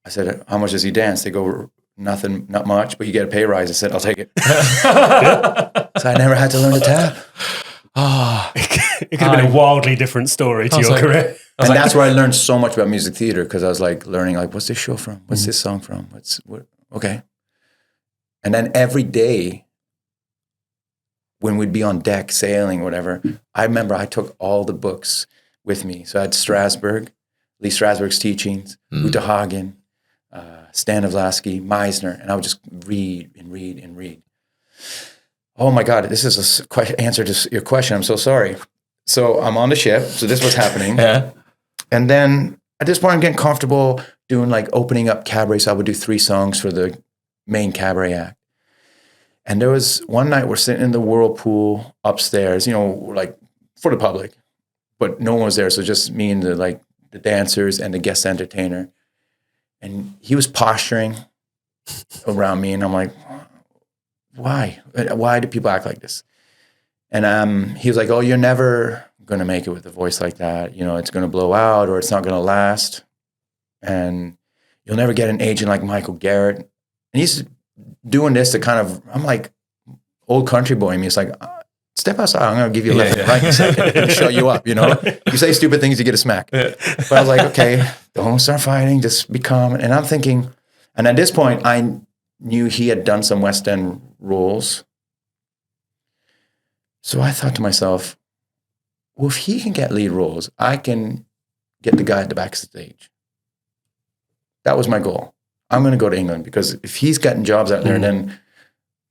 Speaker 3: I said, how much does he dance? They go, nothing, not much, but you get a pay rise. I said, I'll take it. So I never had to learn to tap.
Speaker 1: It could have been a wildly different story to your career.
Speaker 3: And that's where I learned so much about music theater because I was like learning, like, what's this show from? What's this song from? Okay. And then every day when we'd be on deck sailing or whatever, I remember I took all the books with me. So I had Strasberg, Lee Strasberg's teachings, Uta Hagen, Stanislavski, Meisner, and I would just read and read and read. Oh my God, this is a answer to your question. I'm so sorry. So I'm on the ship. So this was happening.
Speaker 2: Yeah.
Speaker 3: And then at this point, I'm getting comfortable doing like opening up cabaret. So I would do 3 songs for the main cabaret act. And there was one night we're sitting in the whirlpool upstairs, like for the public, but no one was there. So just me and the dancers and the guest entertainer. And he was posturing around me, and I'm like, why? Why do people act like this? And he was like, oh, you're never going to make it with a voice like that. You know, it's going to blow out or it's not going to last. And you'll never get an agent like Michael Garrett. And he's doing this to kind of, I'm like, old country boy. And he's like, step outside. I'm going to give you a left and right in a second and show you up, you know? You say stupid things, you get a smack. But I was like, okay, don't start fighting. Just be calm. And I'm thinking, and at this point, I knew he had done some West End roles. So I thought to myself, well, if he can get lead roles, I can get the guy at the backstage. That was my goal. I'm going to go to England because if he's getting jobs out there, then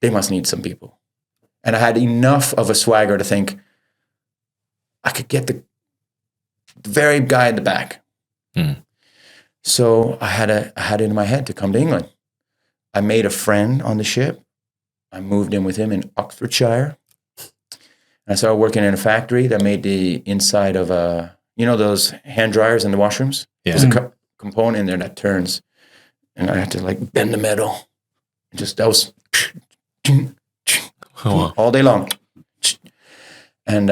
Speaker 3: they must need some people. And I had enough of a swagger to think I could get the very guy at the back. So I had it in my head to come to England. I made a friend on the ship. I moved in with him in Oxfordshire. I started working in a factory that made the inside of those hand dryers in the washrooms. Yeah. There's a component in there that turns, and I had to like bend the metal. That was all day long. And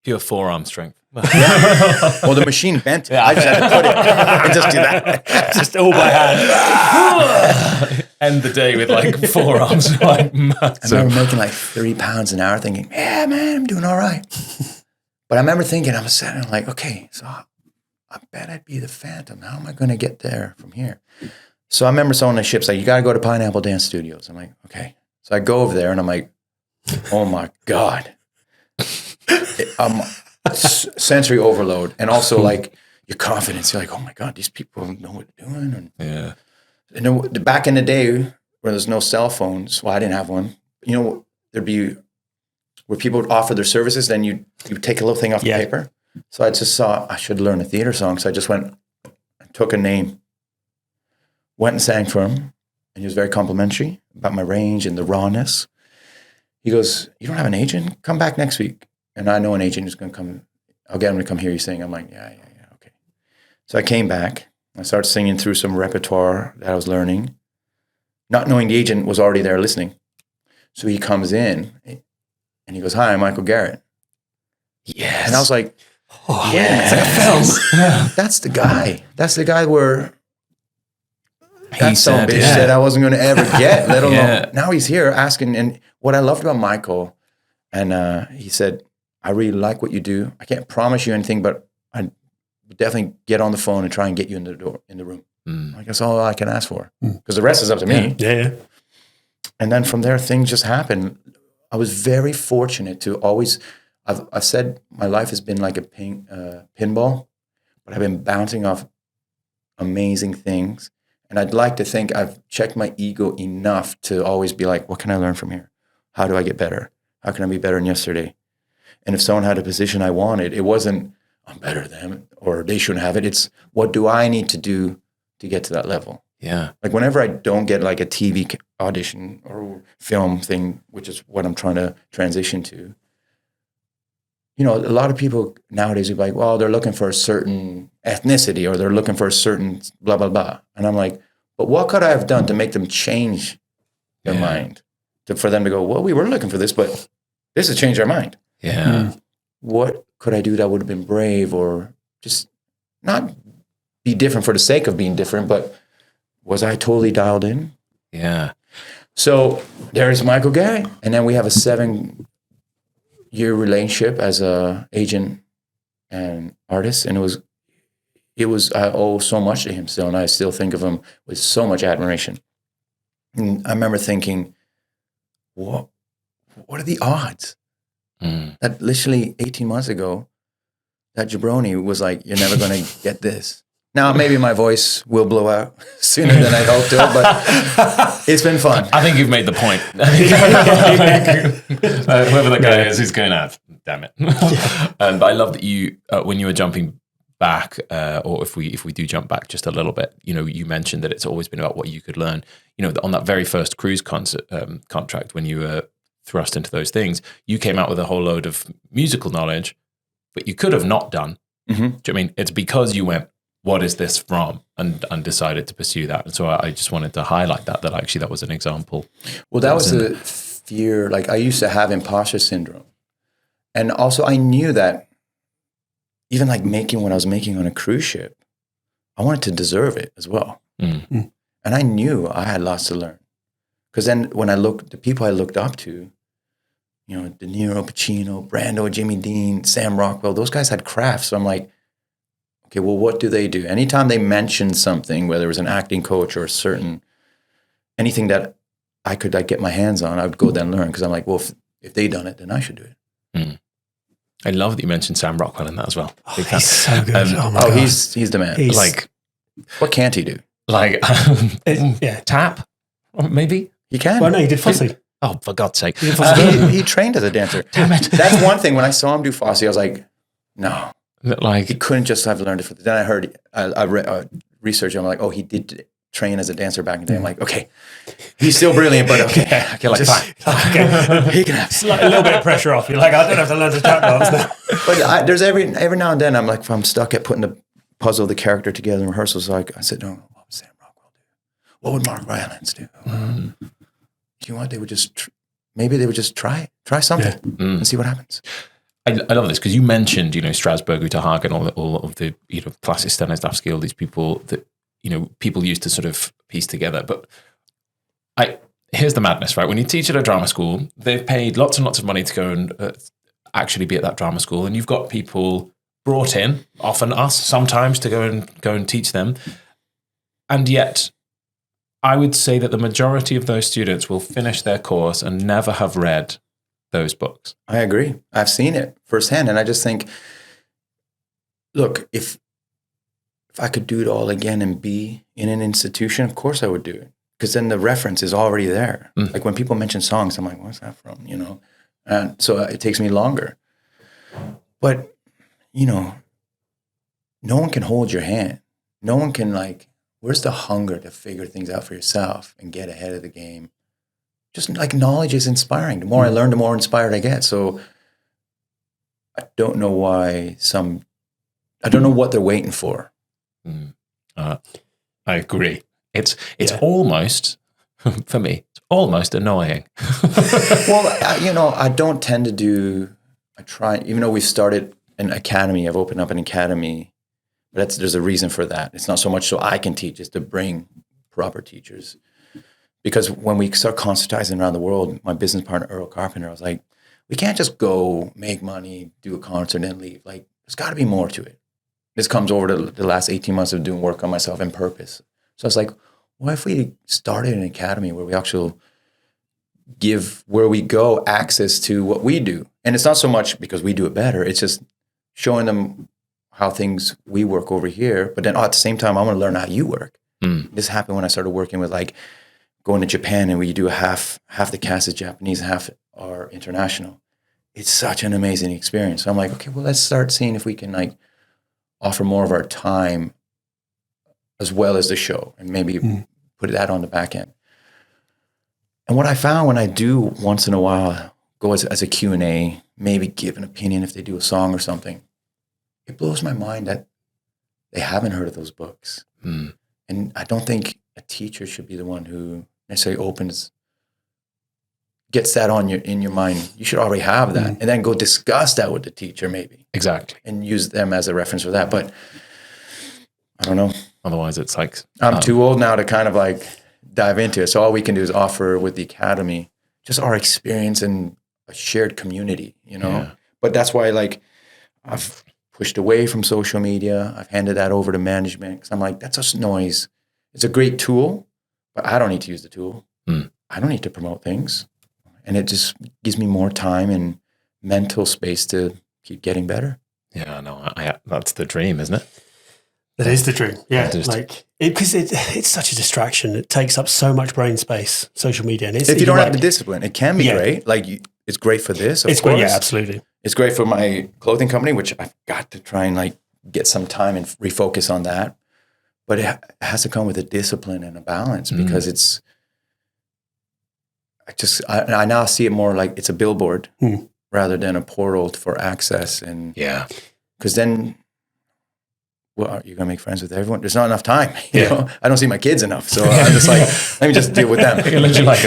Speaker 2: pure forearm strength.
Speaker 3: Well, the machine bent. I just had to put it and just do that.
Speaker 1: Just all by hand.
Speaker 2: End the day with like forearms like massive.
Speaker 3: I remember making like £30 an hour thinking, yeah, man, I'm doing all right. But I remember thinking, I was sitting like, okay, so I bet I'd be the Phantom. How am I going to get there from here? So I remember someone on the ship's like, you got to go to Pineapple Dance Studios. I'm like, okay. So I go over there and I'm like, oh my God. Sensory overload. And also like your confidence. You're like, oh my God, these people know what they're doing. And, and then back in the day where there's no cell phones, well, I didn't have one. You know, there'd be where people would offer their services, then you take a little thing off the paper. So I just saw I should learn a theater song. So I just went and took a name, went and sang for him. And he was very complimentary about my range and the rawness. He goes, you don't have an agent? Come back next week. And I know an agent who's going to come. I'll get him to come hear you sing. I'm like, yeah, okay. So I came back. I started singing through some repertoire that I was learning, not knowing the agent was already there listening. So he comes in and he goes, hi, I'm Michael Garrett.
Speaker 2: Yes.
Speaker 3: And I was like,
Speaker 2: oh, yes.
Speaker 3: That's the guy. That's the guy where that son bitch
Speaker 2: yeah.
Speaker 3: said I wasn't going to ever get, let alone. Now he's here asking. And what I loved about Michael, and he said, I really like what you do. I can't promise you anything, but I definitely get on the phone and try and get you in the room. Like, that's all I can ask for. Because the rest is up to me.
Speaker 1: Yeah.
Speaker 3: And then from there, things just happened. I was very fortunate to always, I've said my life has been like a pinball, but I've been bouncing off amazing things. And I'd like to think I've checked my ego enough to always be like, what can I learn from here? How do I get better? How can I be better than yesterday? And if someone had a position I wanted, it wasn't, I'm better than them or they shouldn't have it. It's, what do I need to do to get to that level?
Speaker 2: Yeah.
Speaker 3: Like whenever I don't get like a TV audition or film thing, which is what I'm trying to transition to, you know, a lot of people nowadays are like, well, they're looking for a certain ethnicity or they're looking for a certain blah, blah, blah. And I'm like, but what could I have done to make them change their mind? For them to go, well, we were looking for this, but this has changed our mind.
Speaker 2: Yeah.
Speaker 3: What could I do that would have been brave or just not be different for the sake of being different, but was I totally dialed in?
Speaker 2: Yeah.
Speaker 3: So there's Michael Garrett. And then we have a 7-year relationship as a agent and artist. And it was, I owe so much to him still. And I still think of him with so much admiration. And I remember thinking, what are the odds? That literally 18 months ago, that jabroni was like, you're never going to get this. Now, maybe my voice will blow out sooner than I hoped to, but it's been fun.
Speaker 2: I think you've made the point. Whoever the guy is, he's going out. Damn it. But I love that you, when you were jumping back, or if we do jump back just a little bit, you know, you mentioned that it's always been about what you could learn. You know, on that very first cruise contract, when you were thrust into those things, you came out with a whole load of musical knowledge, but you could have not done. Do you know what I mean? It's because you went, what is this from? And decided to pursue that. And so I just wanted to highlight that actually that was an example.
Speaker 3: Well, that was fear. Like I used to have imposter syndrome. And also I knew that even like making what I was making on a cruise ship, I wanted to deserve it as well. And I knew I had lots to learn. Because then when I looked, the people I looked up to, you know, De Niro, Pacino, Brando, Jimmy Dean, Sam Rockwell, those guys had crafts. So I'm like, okay, well, what do they do? Anytime they mentioned something, whether it was an acting coach or a certain, anything that I could like get my hands on, I would go there and learn. Because I'm like, well, if they done it, then I should do it.
Speaker 2: I love that you mentioned Sam Rockwell in that as well.
Speaker 1: Oh, he's so good. Oh my God.
Speaker 3: He's the man.
Speaker 2: Like,
Speaker 3: what can't he do?
Speaker 2: like,
Speaker 1: Yeah.
Speaker 2: tap, maybe?
Speaker 3: He can.
Speaker 1: Well, no, he did Fosse.
Speaker 2: Oh, for God's sake.
Speaker 3: He trained as a dancer.
Speaker 2: Damn it.
Speaker 3: That's one thing. When I saw him do Fosse, I was like, no. He
Speaker 2: Like,
Speaker 3: couldn't just have learned it for then I heard, I read, researched, I'm like, oh, he did train as a dancer back in the day. I'm like, okay, he's still brilliant, but okay, like, fine.
Speaker 1: Okay.
Speaker 3: He can have.
Speaker 1: It's like a little bit of pressure off. You're like, I don't have to learn to tap dance now.
Speaker 3: But there's every now and then, I'm like, if I'm stuck at putting the puzzle, the character together in rehearsals, like I sit down, what would Sam Rockwell do? What would Mark Rylance do? You know what? They would just, maybe they would just try something and see what happens.
Speaker 2: I love this because you mentioned, you know, Strasbourg, Uta and all of the, you know, classic Stanislavski, all these people that, you know, people used to sort of piece together. But here's the madness, right? When you teach at a drama school, they've paid lots and lots of money to go and actually be at that drama school. And you've got people brought in, often us sometimes, to go and teach them. And yet I would say that the majority of those students will finish their course and never have read those books.
Speaker 3: I agree. I've seen it firsthand. And I just think, look, if I could do it all again and be in an institution, of course I would do it. Because then the reference is already there. Like when people mention songs, I'm like, what's that from? You know? And so it takes me longer. But, you know, no one can hold your hand. No one can like, where's the hunger to figure things out for yourself and get ahead of the game? Just like knowledge is inspiring. The more I learn, the more inspired I get. So I don't know why I don't know what they're waiting for.
Speaker 2: I agree. It's almost, for me, it's almost annoying.
Speaker 3: Well, you know, I don't tend to I try, even though we started an academy, I've opened up an academy, but there's a reason for that. It's not so much so I can teach, it's to bring proper teachers. Because when we start concertizing around the world, my business partner, Earl Carpenter, I was like, we can't just go make money, do a concert, and then leave. Like, there's got to be more to it. This comes over to the last 18 months of doing work on myself in purpose. So I was like, what if we started an academy where we actually give where we go access to what we do? And it's not so much because we do it better. It's just showing them how things we work over here. But then at the same time, I want to learn how you work. This happened when I started working with like going to Japan, and we do half the cast is Japanese, half are international. It's such an amazing experience. So I'm like, okay, well, let's start seeing if we can like offer more of our time as well as the show, and maybe put that on the back end. And what I found when I do once in a while go as a Q&A, maybe give an opinion if they do a song or something, it blows my mind that they haven't heard of those books. And I don't think a teacher should be the one who necessarily gets that in your mind. You should already have that, and then go discuss that with the teacher maybe.
Speaker 2: Exactly.
Speaker 3: And use them as a reference for that. But I don't know.
Speaker 2: Otherwise it's like...
Speaker 3: I'm too old now to kind of like dive into it. So all we can do is offer with the academy just our experience and a shared community, you know? Yeah. But that's why like I've pushed away from social media. I've handed that over to management because I'm like, that's just noise. It's a great tool, but I don't need to use the tool. I don't need to promote things. And it just gives me more time and mental space to keep getting better.
Speaker 2: Yeah, no, that's the dream, isn't it?
Speaker 1: That is the dream. Yeah, like because it's such a distraction. It takes up so much brain space. Social media, and
Speaker 3: if you don't have the discipline, it can be great. Like it's great for this. Of course.
Speaker 1: Great. Yeah, absolutely.
Speaker 3: It's great for my clothing company, which I've got to try and like get some time and refocus on that. But it has to come with a discipline and a balance because I now see it more like it's a billboard rather than a portal for access. And because then well, are you going to make friends with everyone? There's not enough time. You know, I don't see my kids enough. So I'm just like, let me just deal with them.
Speaker 2: You're literally like,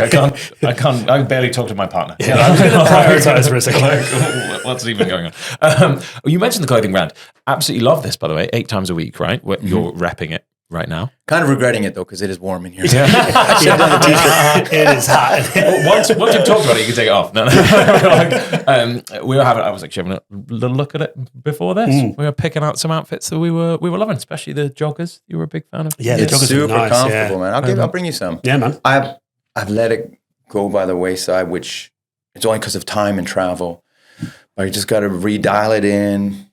Speaker 2: I barely talk to my partner.
Speaker 1: Yeah, I'm going to prioritize for a second.
Speaker 2: Like, what's even going on? You mentioned the clothing brand. Absolutely love this, by the way. 8 times a week, right? You're repping it right now.
Speaker 3: Kind of regretting it though, because it is warm in here.
Speaker 1: It is hot.
Speaker 2: Once you've talked about it, you can take it off. No. I was actually having a little look at it before this. We were picking out some outfits that we were loving, especially the joggers. You were a big fan of.
Speaker 1: Yeah, the
Speaker 3: It's
Speaker 1: joggers are
Speaker 3: super
Speaker 1: nice,
Speaker 3: comfortable, man. I'll bring you some.
Speaker 1: Yeah, man.
Speaker 3: I've let it go by the wayside, which it's only because of time and travel. But you just got to redial it in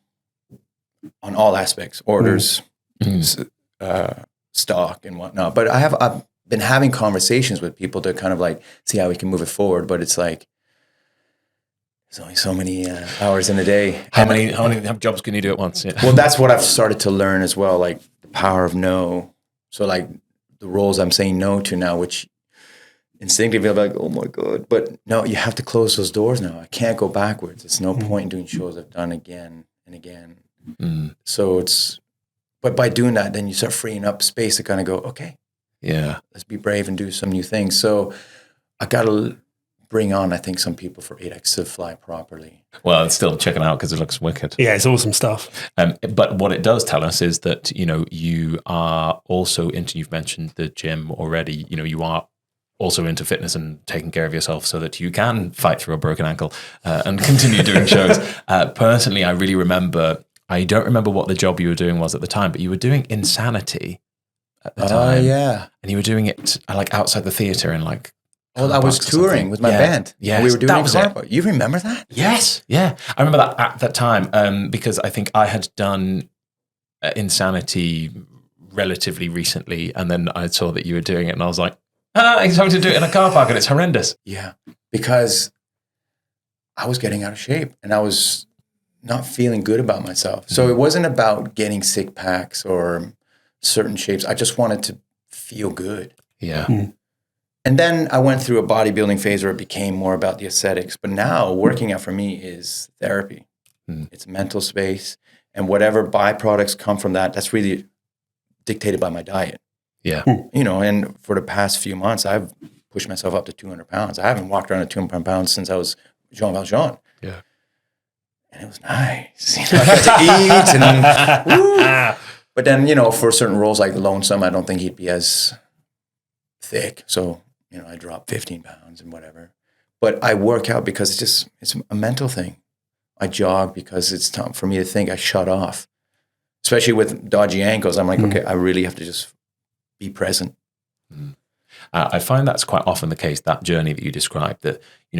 Speaker 3: on all aspects, orders, stock and whatnot. But I've been having conversations with people to kind of like see how we can move it forward. But it's like there's only so many hours in a day.
Speaker 2: How many jobs can you do at once? Yeah.
Speaker 3: Well, that's what I've started to learn as well, like the power of no. So like the roles I'm saying no to now, which instinctively I'm like, oh my God. But no, you have to close those doors now. I can't go backwards. It's no point in doing shows I've done again and again. So but by doing that, then you start freeing up space to kind of go, okay,
Speaker 2: yeah,
Speaker 3: let's be brave and do some new things. So I got to bring on, I think, some people for 8X to fly properly.
Speaker 2: Well, it's still checking out because it looks wicked.
Speaker 1: Yeah, it's awesome stuff.
Speaker 2: But what it does tell us is that, you are also into, you've mentioned the gym already, you are also into fitness and taking care of yourself so that you can fight through a broken ankle and continue doing shows. Personally, I really remember, I don't remember what the job you were doing was at the time, but you were doing Insanity at the time.
Speaker 3: Oh, yeah.
Speaker 2: And you were doing it like outside the theater in like...
Speaker 3: Oh, I was touring with my band.
Speaker 2: Yeah,
Speaker 3: we were doing
Speaker 2: that was it.
Speaker 3: You remember that?
Speaker 2: Yes, yeah. I remember that at that time because I think I had done Insanity relatively recently, and then I saw that you were doing it, and I was like, he's having to do it in a car park, and it's horrendous.
Speaker 3: Yeah, because I was getting out of shape, and I was not feeling good about myself. So it wasn't about getting sick packs or certain shapes. I just wanted to feel good.
Speaker 2: Yeah.
Speaker 3: And then I went through a bodybuilding phase where it became more about the aesthetics. But now working out for me is therapy. It's mental space. And whatever byproducts come from that, that's really dictated by my diet.
Speaker 2: Yeah.
Speaker 3: And for the past few months, I've pushed myself up to 200 pounds. I haven't walked around at 200 pounds since I was Jean Valjean.
Speaker 2: Yeah.
Speaker 3: And it was nice. I got to eat. And, but then, for certain roles like Lonesome, I don't think he'd be as thick. So, I dropped 15 pounds and whatever. But I work out because it's a mental thing. I jog because it's time for me to think. I shut off. Especially with dodgy ankles. I'm like, okay, I really have to just be present.
Speaker 2: I find that's quite often the case, that journey that you described, that,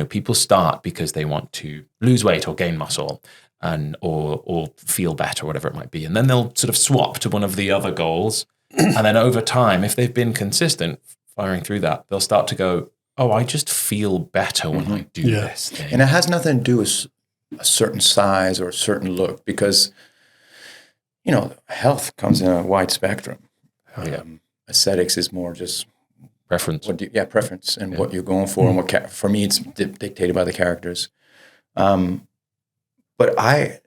Speaker 2: people start because they want to lose weight or gain muscle or feel better, whatever it might be. And then they'll sort of swap to one of the other goals. And then over time, if they've been consistent firing through that, they'll start to go, oh, I just feel better when I do this thing.
Speaker 3: And it has nothing to do with a certain size or a certain look because, health comes in a wide spectrum. Aesthetics is more just
Speaker 2: preference.
Speaker 3: Preference and what you're going for. And what for me, it's dictated by the characters. But I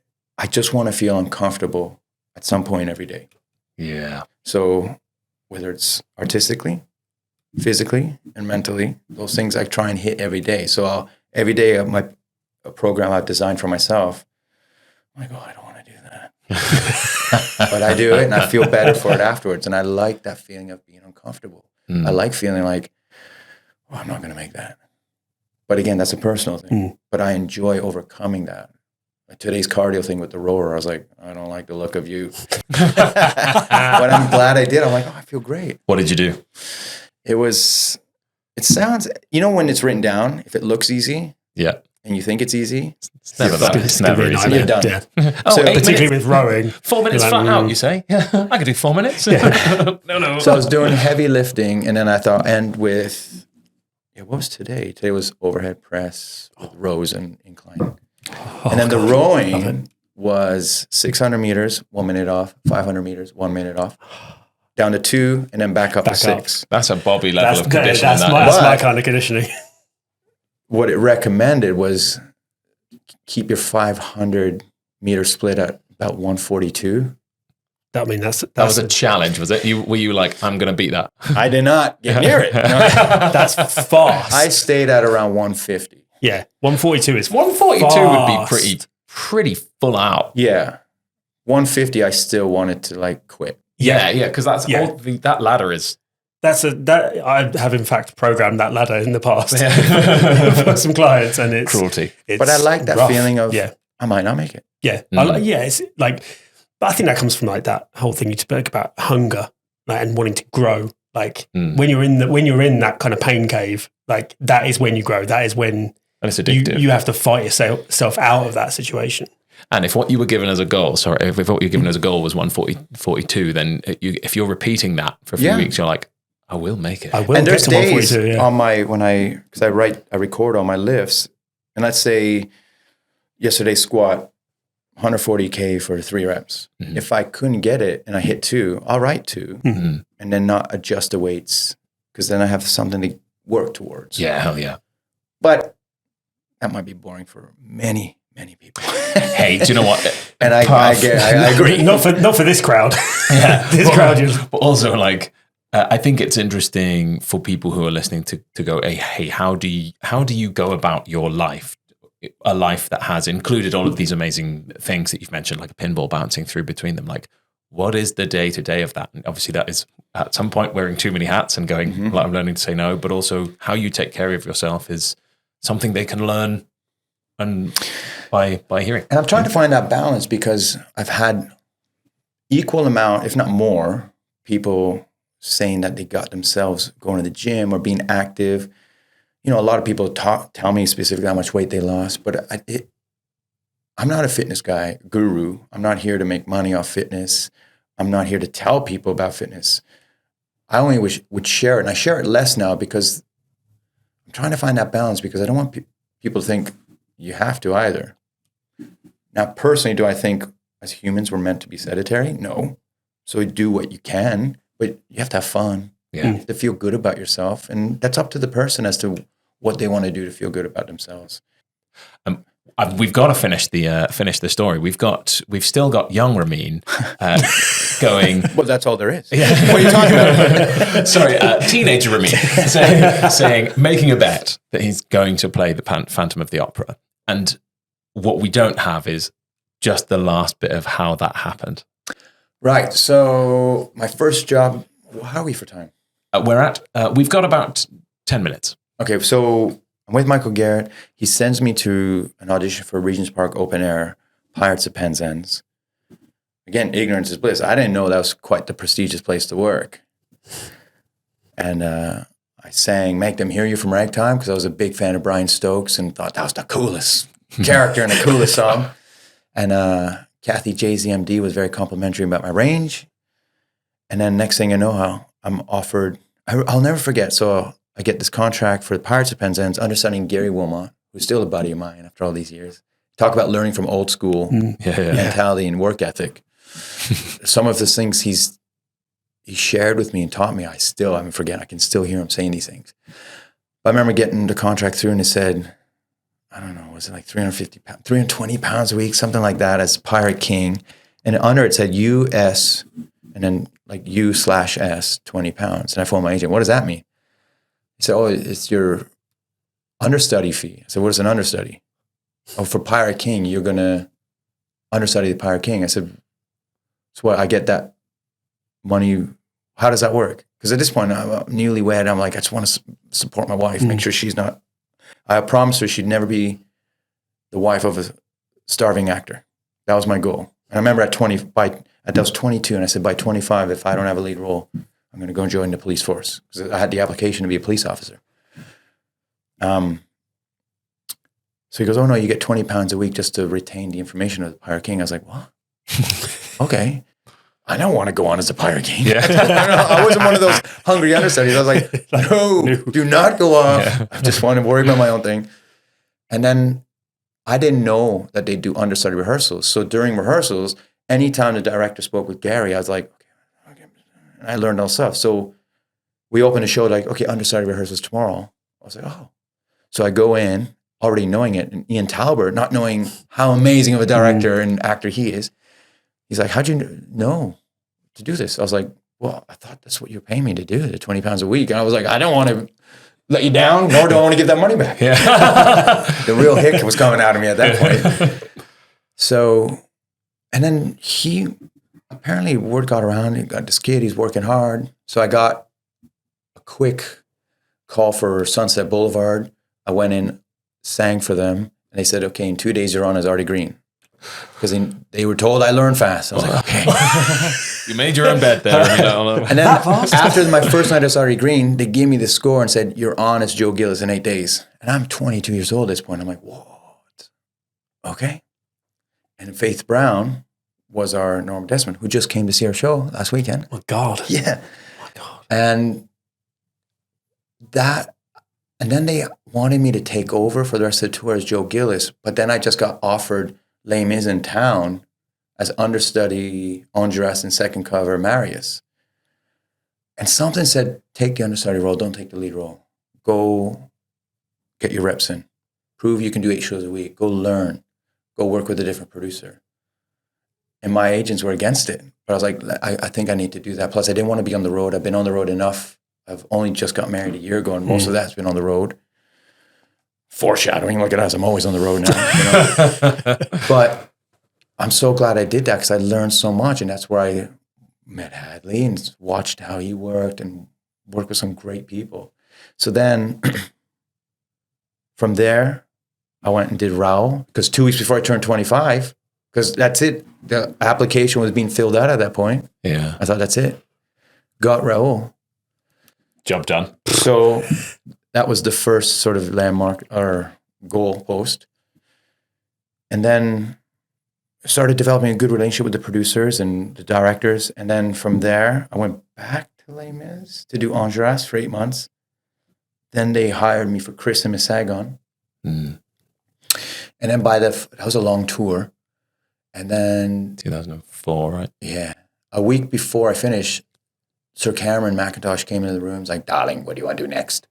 Speaker 3: just want to feel uncomfortable at some point every day.
Speaker 2: Yeah.
Speaker 3: So whether it's artistically, physically, and mentally, those things I try and hit every day. So every day a program I've designed for myself, I'm like, I don't want to do that. But I do it and I feel better for it afterwards. And I like that feeling of being uncomfortable. I like feeling like, I'm not going to make that. But again, that's a personal thing. But I enjoy overcoming that. Like today's cardio thing with the rower, I was like, I don't like the look of you. But I'm glad I did. I'm like, I feel great.
Speaker 2: What did you do?
Speaker 3: It sounds, when it's written down, if it looks easy.
Speaker 2: Yeah.
Speaker 3: And you think it's easy.
Speaker 2: It's never easy.
Speaker 3: You're done.
Speaker 1: Yeah.
Speaker 3: So,
Speaker 1: particularly with rowing.
Speaker 2: 4 minutes flat out, you say? Yeah, I could do 4 minutes. No.
Speaker 3: So I was doing heavy lifting and then I thought end with, what was today? Today was overhead press with rows and incline. And then the rowing was 600 meters, 1 minute off, 500 meters, 1 minute off, down to 2, and then back up to 6.
Speaker 2: That's a Bobby level of conditioning.
Speaker 1: That's my kind of conditioning.
Speaker 3: What it recommended was keep your 500 meter split at about 142.
Speaker 1: that's
Speaker 2: That was a challenge, was it? Were you like, I'm going to beat that?
Speaker 3: I did not get near it. No.
Speaker 1: that's fast.
Speaker 3: I stayed at around 150.
Speaker 1: Yeah, 142 is
Speaker 2: 142
Speaker 1: fast.
Speaker 2: would be pretty full out.
Speaker 3: Yeah. 150, I still wanted to like quit.
Speaker 2: Yeah, because that ladder is.
Speaker 1: That I have in fact programmed that ladder in the past for some clients, and it's
Speaker 2: cruelty.
Speaker 3: But I like that
Speaker 1: rough.
Speaker 3: feeling of I might not make it.
Speaker 1: Yeah, it's like, but I think that comes from like that whole thing you spoke about, hunger, like, and wanting to grow. Like when you're in that kind of pain cave, like that is when you grow. That is when
Speaker 2: and it's addictive.
Speaker 1: You have to fight yourself out of that situation.
Speaker 2: And if what you were given as a goal, if what you were given as a goal was 142, then if you're repeating that for a few weeks, you're like, I will make it.
Speaker 1: I will.
Speaker 3: And there's
Speaker 1: get to
Speaker 3: days
Speaker 1: 142,
Speaker 3: on my because I record all my lifts, and let's say yesterday's squat 140K for 3 reps. Mm-hmm. If I couldn't get it and I hit 2, I'll write 2, and then not adjust the weights because then I have something to work towards.
Speaker 2: Yeah, hell yeah.
Speaker 3: But that might be boring for many people.
Speaker 2: Hey, do you know what?
Speaker 3: And I agree.
Speaker 1: not for this crowd.
Speaker 2: Yeah,
Speaker 1: this crowd.
Speaker 2: But also, like, I think it's interesting for people who are listening to go, hey, how do you go about your life? A life that has included all of these amazing things that you've mentioned, like a pinball bouncing through between them. Like, what is the day-to-day of that? And obviously that is at some point wearing too many hats and going, like, I'm learning to say no, but also how you take care of yourself is something they can learn and by hearing.
Speaker 3: And I'm trying to find that balance because I've had equal amount, if not more, people saying that they got themselves going to the gym or being active. You know, a lot of people tell me specifically how much weight they lost, but I'm not a fitness guru. I'm not here to make money off fitness. I'm not here to tell people about fitness. I only would share it, and I share it less now because I'm trying to find that balance because I don't want people to think you have to either. Now, personally, do I think as humans we're meant to be sedentary? No. So do what you can, but you have to have fun.
Speaker 2: Yeah.
Speaker 3: To feel good about yourself, and that's up to the person as to what they want to do to feel good about themselves.
Speaker 2: We've got to finish the story. We've still got young Ramin going.
Speaker 3: Well, that's all there is.
Speaker 2: Yeah.
Speaker 3: What are you talking about?
Speaker 2: Sorry, teenager Ramin saying making a bet that he's going to play the Phantom of the Opera, and what we don't have is just the last bit of how that happened.
Speaker 3: Right. So my first job. How are we for time?
Speaker 2: We've got about 10 minutes.
Speaker 3: Okay, so I'm with Michael Garrett. He sends me to an audition for Regent's Park Open Air, Pirates of Penzance. Again, ignorance is bliss. I didn't know that was quite the prestigious place to work. And I sang Make Them Hear You from Ragtime because I was a big fan of Brian Stokes and thought that was the coolest character and the coolest song. And Kathy JZMD was very complimentary about my range. And then next thing I know, I'm offered, I'll never forget. So I get this contract for the Pirates of Penzance, understudying Gary Wilmot, who's still a buddy of mine after all these years. Talk about learning from old school mentality and work ethic. Some of the things he shared with me and taught me, I still haven't forget. I can still hear him saying these things. But I remember getting the contract through and it said, I don't know, was it like 320 pounds a week, something like that as Pirate King. And under it said US and then like U/S 20 pounds. And I phoned my agent, what does that mean? He said, oh, it's your understudy fee. I said, what is an understudy? Oh, for Pirate King, you're going to understudy the Pirate King. I said, so what, I get that money. How does that work? Because at this point, I'm newlywed. I'm like, I just want to support my wife, make sure she's not. I promised her she'd never be the wife of a starving actor. That was my goal. And I remember I was 22, and I said, by 25, if I don't have a lead role, I'm going to go and join the police force. Because I had the application to be a police officer. So he goes, oh, no, you get 20 pounds a week just to retain the information of the Pirate King. I was like, what? Okay. I don't want to go on as a Pirate King. Yeah. I wasn't one of those hungry understudies. I was like, no, do not go off. Yeah. I just want to worry about my own thing. And then I didn't know that they do understudy rehearsals. So during rehearsals, anytime the director spoke with Gary, I was like, okay. And I learned all stuff. So we opened a show like, okay, understudy rehearsals tomorrow. I was like, oh. So I go in already knowing it. And Ian Talbert, not knowing how amazing of a director and actor he is, he's like, how'd you know? to do this. I was like, well, I thought that's what you're paying me to do, the 20 pounds a week. And I was like, I don't want to let you down, nor do I want to give that money back. The real hick was coming out of me at that point. So, and then apparently word got around, he got this kid, he's working hard. So I got a quick call for Sunset Boulevard. I went in, sang for them, and they said, okay, in 2 days you're on as Artie Green. Because they were told I learned fast. I was like, okay.
Speaker 2: You made your own bet there.
Speaker 3: And then after my first night as Artie Green, they gave me the score and said, you're on as Joe Gillis in 8 days. And I'm 22 years old at this point. I'm like, what? Okay. And Faith Brown was our Norma Desmond, who just came to see our show last weekend.
Speaker 1: Oh, God.
Speaker 3: Yeah.
Speaker 1: Oh, God.
Speaker 3: And then they wanted me to take over for the rest of the tour as Joe Gillis. But then I just got offered Les Mis in town as understudy, Andras, and second cover Marius. And something said, take the understudy role, don't take the lead role. Go get your reps in. Prove you can do 8 shows a week. Go learn. Go work with a different producer. And my agents were against it. But I was like, I think I need to do that. Plus, I didn't want to be on the road. I've been on the road enough. I've only just got married a year ago, and most of that's been on the road. Foreshadowing, look at us. I'm always on the road now. But I'm so glad I did that because I learned so much. And that's where I met Hadley and watched how he worked and worked with some great people. So then from there, I went and did Raoul because 2 weeks before I turned 25, because that's it. The application was being filled out at that point.
Speaker 2: Yeah.
Speaker 3: I thought, that's it. Got Raoul.
Speaker 2: Job done.
Speaker 3: So that was the first sort of landmark or goal post. And then started developing a good relationship with the producers and the directors. And then from there, I went back to Les Mis to do Andras for 8 months. Then they hired me for Chris and Miss Saigon.
Speaker 2: Mm.
Speaker 3: And then that was a long tour. And then
Speaker 2: 2004, right?
Speaker 3: Yeah. A week before I finished, Sir Cameron McIntosh came into the room. He's like, darling, what do you want to do next?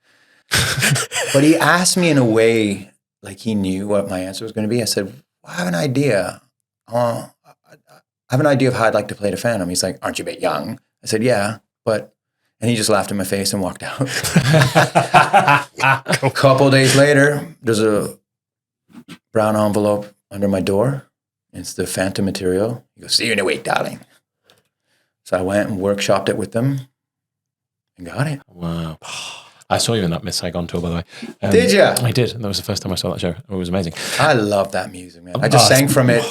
Speaker 3: But he asked me in a way like he knew what my answer was going to be. I said, well, I have an idea. I have an idea of how I'd like to play the Phantom. He's like, aren't you a bit young? I said, yeah, but... And he just laughed in my face and walked out. A couple of days later, there's a brown envelope under my door. It's the Phantom material. He goes, see you in a week, darling. So I went and workshopped it with them and got it.
Speaker 2: Wow. I saw you in that Miss Saigon tour, by the way.
Speaker 3: Did you?
Speaker 2: I did. That was the first time I saw that show. It was amazing.
Speaker 3: I love that music, man. I just sang from it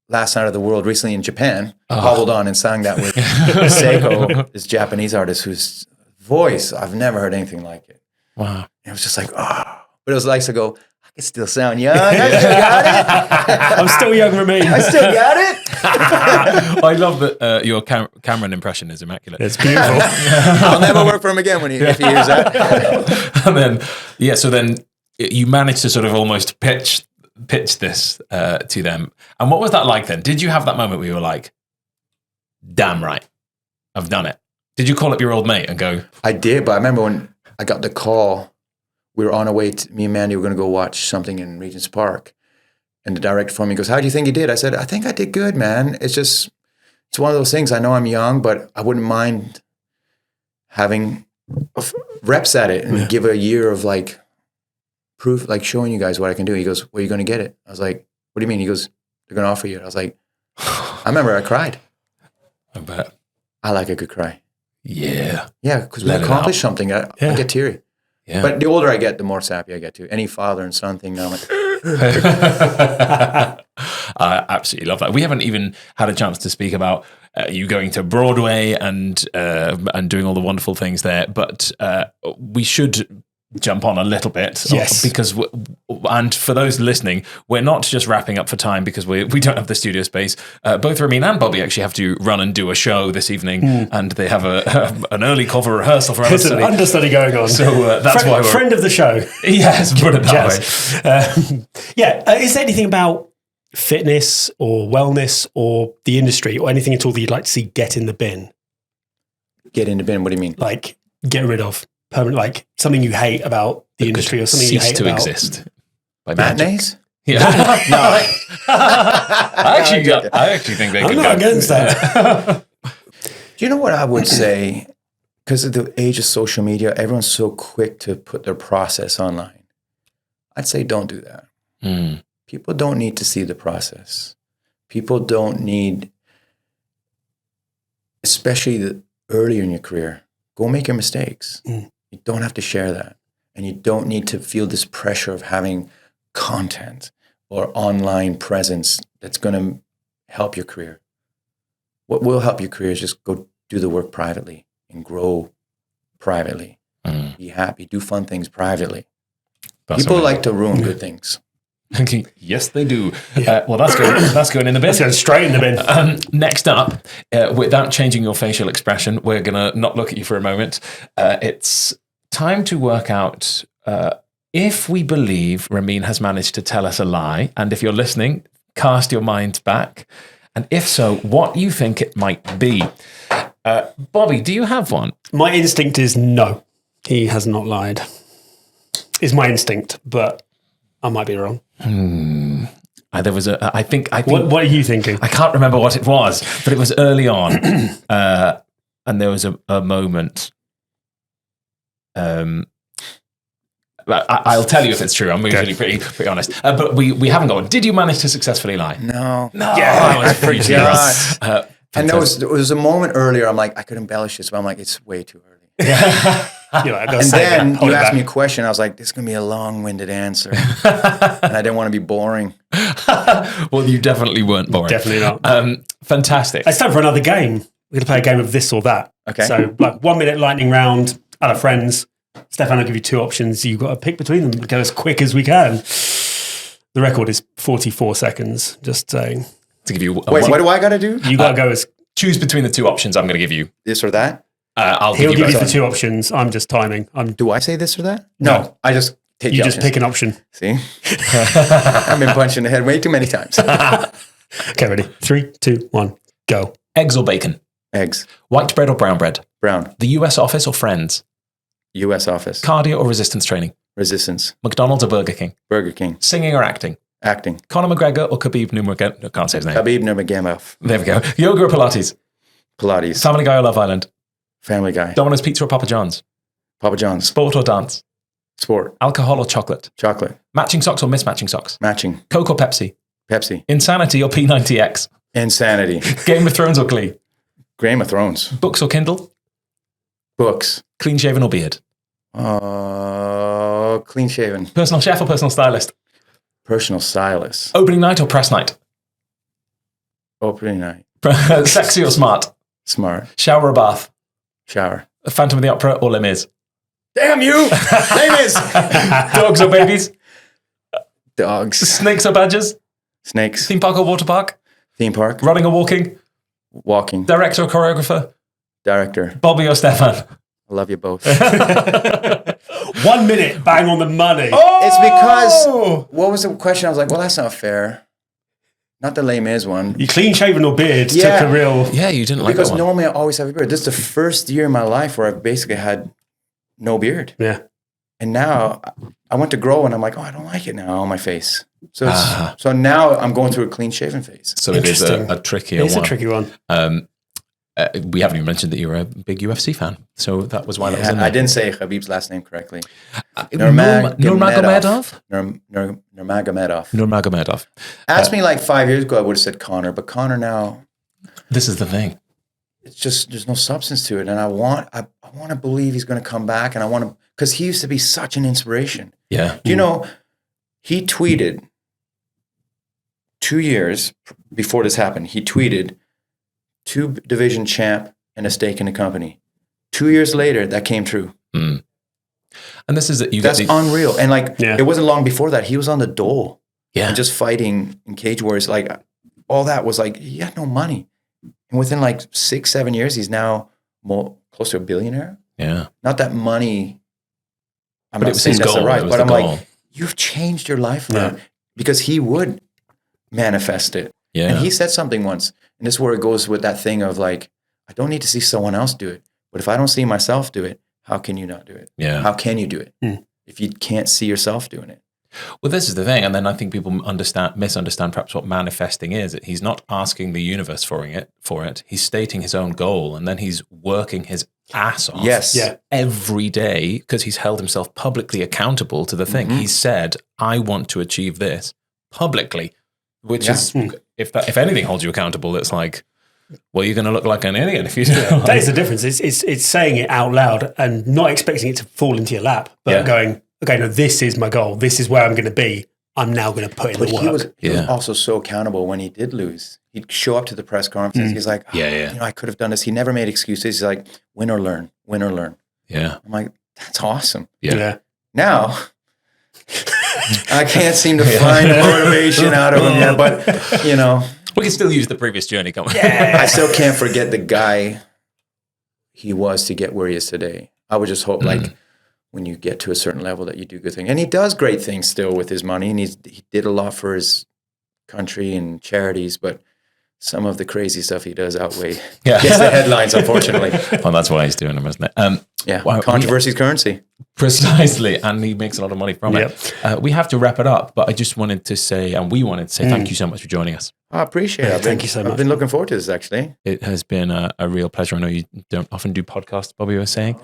Speaker 3: last night of the world recently in Japan. Hobbled on and sang that with Seiko, this Japanese artist whose voice, I've never heard anything like it.
Speaker 2: Wow.
Speaker 3: And it was just like, oh. But it was nice to go, I can still sound young. I still got it.
Speaker 1: I'm still young, Ramin.
Speaker 3: I still got it.
Speaker 2: I love that your Cameron impression is immaculate.
Speaker 1: It's beautiful.
Speaker 3: I'll never work for him again if he hears that.
Speaker 2: And then, so then you managed to sort of almost pitch this to them. And what was that like then? Did you have that moment where you were like, damn right, I've done it? Did you call up your old mate and go?
Speaker 3: I did, but I remember when I got the call, we were on our way, me and Mandy were going to go watch something in Regent's Park. And the director for me goes, how do you think you did? I said, I think I did good, man. It's one of those things. I know I'm young, but I wouldn't mind having reps at it and give a year of like proof, like showing you guys what I can do. He goes, where are you going to get it? I was like, what do you mean? He goes, they're going to offer you it. I was like, I remember I cried.
Speaker 2: I bet.
Speaker 3: I like a good cry.
Speaker 2: Yeah.
Speaker 3: Yeah, because we accomplished something. I get teary.
Speaker 2: Yeah.
Speaker 3: But the older I get, the more sappy I get too. Any father and son thing now, I'm like,
Speaker 2: I absolutely love that. We haven't even had a chance to speak about you going to Broadway and doing all the wonderful things there, but we should jump on a little bit.
Speaker 1: Yes.
Speaker 2: Because, and for those listening, we're not just wrapping up for time because we don't have the studio space. Both Ramin and Bobby actually have to run and do a show this evening, and they have an early cover rehearsal for
Speaker 1: There's an understudy going on.
Speaker 2: So that's why we're...
Speaker 1: Friend of the show.
Speaker 2: Yes, put it that way.
Speaker 1: Is there anything about fitness or wellness or the industry or anything at all that you'd like to see get in the bin?
Speaker 3: Get in the bin, what do you mean?
Speaker 1: Like, get rid of. Permanent, like something you hate about the industry or something you hate
Speaker 2: to
Speaker 1: about
Speaker 2: exist.
Speaker 3: Matinees?
Speaker 2: Yeah. I actually think they
Speaker 1: I'm
Speaker 2: could
Speaker 1: not
Speaker 2: go.
Speaker 1: against that.
Speaker 3: Do you know what I would say? Because of the age of social media, everyone's so quick to put their process online. I'd say don't do that.
Speaker 2: Mm.
Speaker 3: People don't need to see the process. People don't need, especially earlier in your career, go make your mistakes.
Speaker 1: Mm.
Speaker 3: You don't have to share that. And you don't need to feel this pressure of having content or online presence that's going to help your career. What will help your career is just go do the work privately and grow privately. Be happy, do fun things privately.
Speaker 2: That's
Speaker 3: People
Speaker 2: amazing.
Speaker 3: like to ruin good things.
Speaker 2: Yes, they do. Well, that's going in the bin.
Speaker 1: Let's go straight in the bin.
Speaker 2: Next up, without changing your facial expression, we're going to not look at you for a moment. It's time to work out if we believe Ramin has managed to tell us a lie. And if you're listening, cast your mind back. And if so, what you think it might be. Bobby, do you have one?
Speaker 1: My instinct is no. He has not lied. Is my instinct, but I might be wrong.
Speaker 2: There was I think.
Speaker 1: What are you thinking?
Speaker 2: I can't remember what it was, but it was early on, and there was a moment. I'll tell you if it's true. I'm usually pretty honest. But we haven't got one. Did you manage to successfully lie?
Speaker 3: No.
Speaker 2: Yeah, I was pretty serious.
Speaker 3: And there was a moment earlier, I'm like, I could embellish this, but I'm like, it's way too early. And then you asked me a question. I was like, this is going to be a long-winded answer. And I didn't want to be boring.
Speaker 2: Well, you definitely weren't boring.
Speaker 1: Definitely not.
Speaker 2: Fantastic.
Speaker 1: It's time for another game. We're going to play a game of this or that.
Speaker 3: Okay.
Speaker 1: So, like 1 minute lightning round out of friends. Stefan will give you two options. You've got to pick between them. Go as quick as we can. The record is 44 seconds. Just saying.
Speaker 2: To give you
Speaker 3: Wait, what do I got to do?
Speaker 1: You got to go as...
Speaker 2: Choose between the two options I'm going to give you.
Speaker 3: This or that?
Speaker 1: He'll give you the two options. I'm just timing.
Speaker 3: Do I say this or that?
Speaker 1: No.
Speaker 3: I just take
Speaker 1: You
Speaker 3: the
Speaker 1: just
Speaker 3: options.
Speaker 1: pick an option.
Speaker 3: See? I've been punched in the head way too many times.
Speaker 1: Okay, ready? 3, 2, 1, go.
Speaker 2: Eggs or bacon?
Speaker 3: Eggs.
Speaker 2: White bread or brown bread?
Speaker 3: Brown.
Speaker 2: The US office or Friends?
Speaker 3: U.S. office.
Speaker 2: Cardio or resistance training?
Speaker 3: Resistance.
Speaker 2: McDonald's or Burger King?
Speaker 3: Burger King.
Speaker 2: Singing or acting?
Speaker 3: Acting.
Speaker 2: Conor McGregor or Khabib Nurmagomedov? I can't say his name.
Speaker 3: Khabib Nurmagomedov.
Speaker 2: There we go. Yoga or Pilates?
Speaker 3: Pilates.
Speaker 2: Family Guy or Love Island?
Speaker 3: Family Guy.
Speaker 2: Domino's Pizza or Papa John's?
Speaker 3: Papa John's.
Speaker 2: Sport or dance?
Speaker 3: Sport.
Speaker 2: Alcohol or chocolate?
Speaker 3: Chocolate.
Speaker 2: Matching socks or mismatching socks?
Speaker 3: Matching.
Speaker 2: Coke or Pepsi?
Speaker 3: Pepsi.
Speaker 2: Insanity or P90X?
Speaker 3: Insanity.
Speaker 2: Game of Thrones or Glee?
Speaker 3: Game of Thrones.
Speaker 2: Books or Kindle?
Speaker 3: Books.
Speaker 2: Clean shaven or beard?
Speaker 3: Clean shaven.
Speaker 2: Personal chef or personal stylist?
Speaker 3: Personal stylist.
Speaker 2: Opening night or press night?
Speaker 3: Opening night.
Speaker 2: Sexy or smart?
Speaker 3: Smart.
Speaker 2: Shower or bath?
Speaker 3: Shower.
Speaker 2: Phantom of the Opera or Les Mis?
Speaker 3: Damn you! Name is
Speaker 2: Dogs or babies?
Speaker 3: Dogs.
Speaker 2: Snakes or badgers?
Speaker 3: Snakes.
Speaker 2: Theme park or water park?
Speaker 3: Theme park.
Speaker 2: Running or walking?
Speaker 3: Walking.
Speaker 2: Director or choreographer?
Speaker 3: Director.
Speaker 2: Bobby or Stefan?
Speaker 3: I love you both.
Speaker 1: 1 minute, bang on the money.
Speaker 3: It's because, what was the question? I was like, well, that's not fair. Not the lame is one.
Speaker 1: You clean shaven or beard
Speaker 3: Yeah.
Speaker 1: took a real...
Speaker 2: Yeah, you didn't like
Speaker 3: Because
Speaker 2: that one.
Speaker 3: normally I always have a beard. This is the first year in my life where I've basically had no beard.
Speaker 1: Yeah.
Speaker 3: And now I went to grow and I'm like, oh, I don't like it now on my face. So so now I'm going through a clean shaven phase.
Speaker 2: So it is
Speaker 1: Interesting.
Speaker 2: a trickier one.
Speaker 1: It's a tricky one.
Speaker 2: We haven't even mentioned that you're a big UFC fan. So that was why that was in there.
Speaker 3: I didn't say Khabib's last name correctly.
Speaker 2: Nurmagomedov?
Speaker 3: Nurmagomedov.
Speaker 2: Nurmagomedov.
Speaker 3: Asked me like 5 years ago, I would have said Connor, but Connor now,
Speaker 2: This is the thing.
Speaker 3: it's just, there's no substance to it. And I want to believe he's going to come back, and I want to, because he used to be such an inspiration.
Speaker 2: Yeah.
Speaker 3: You know, he tweeted 2 years before this happened, he tweeted 2 division champ and a stake in the company. 2 years later, that came true.
Speaker 2: Mm. And this is that you
Speaker 3: That's
Speaker 2: get the,
Speaker 3: unreal. And like,
Speaker 1: Yeah.
Speaker 3: it wasn't long before that, he was on the dole
Speaker 2: yeah.
Speaker 3: and just fighting in Cage Warriors. Like, all that was like, he had no money. And within like 6-7 years, he's now close to a billionaire.
Speaker 2: Yeah.
Speaker 3: Not that money, I'm
Speaker 2: But it
Speaker 3: not
Speaker 2: was
Speaker 3: saying
Speaker 2: his
Speaker 3: that's
Speaker 2: goal.
Speaker 3: the right,
Speaker 2: It was
Speaker 3: but
Speaker 2: the
Speaker 3: I'm
Speaker 2: goal.
Speaker 3: like, you've changed your life,
Speaker 1: Yeah.
Speaker 3: man. Because he would manifest it.
Speaker 2: Yeah.
Speaker 3: And he said something once, and this is where it goes with that thing of like, I don't need to see someone else do it. But if I don't see myself do it, how can you not do it?
Speaker 2: Yeah.
Speaker 3: How can you do it?
Speaker 1: Hmm.
Speaker 3: If you can't see yourself doing it?
Speaker 2: Well, this is the thing, and then I think people misunderstand perhaps what manifesting is. He's not asking the universe for it. He's stating his own goal, and then he's working his ass off every day because he's held himself publicly accountable to the thing. He said, I want to achieve this publicly, which is, if anything holds you accountable, it's like, well, you're going to look like an idiot if you do.
Speaker 1: That is the difference. It's saying it out loud and not expecting it to fall into your lap, but going, okay, no, this is my goal. This is where I'm going to be. I'm now going to put in the work.
Speaker 3: He was also so accountable when he did lose. He'd show up to the press conferences. He's like, you know, I could have done this. He never made excuses. He's like, win or learn, win or learn.
Speaker 2: Yeah.
Speaker 3: I'm like, that's awesome.
Speaker 2: Yeah.
Speaker 3: Now, I can't seem to find motivation out of him yet, but, you know.
Speaker 2: We can still use the previous journey, come on.
Speaker 3: I still can't forget the guy he was to get where he is today. I would just hope, like, when you get to a certain level that you do good things. And he does great things still with his money, and he did a lot for his country and charities, but some of the crazy stuff he does outweigh gets the headlines, unfortunately.
Speaker 2: Well, that's why he's doing them, isn't it?
Speaker 3: Controversy's currency.
Speaker 2: Precisely, and he makes a lot of money from it. We have to wrap it up, but I just wanted to say, and we wanted to say, thank you so much for joining us.
Speaker 3: I appreciate it.
Speaker 1: Thank you so much.
Speaker 3: I've been looking forward to this, actually.
Speaker 2: It has been a real pleasure. I know you don't often do podcasts, Bobby was saying.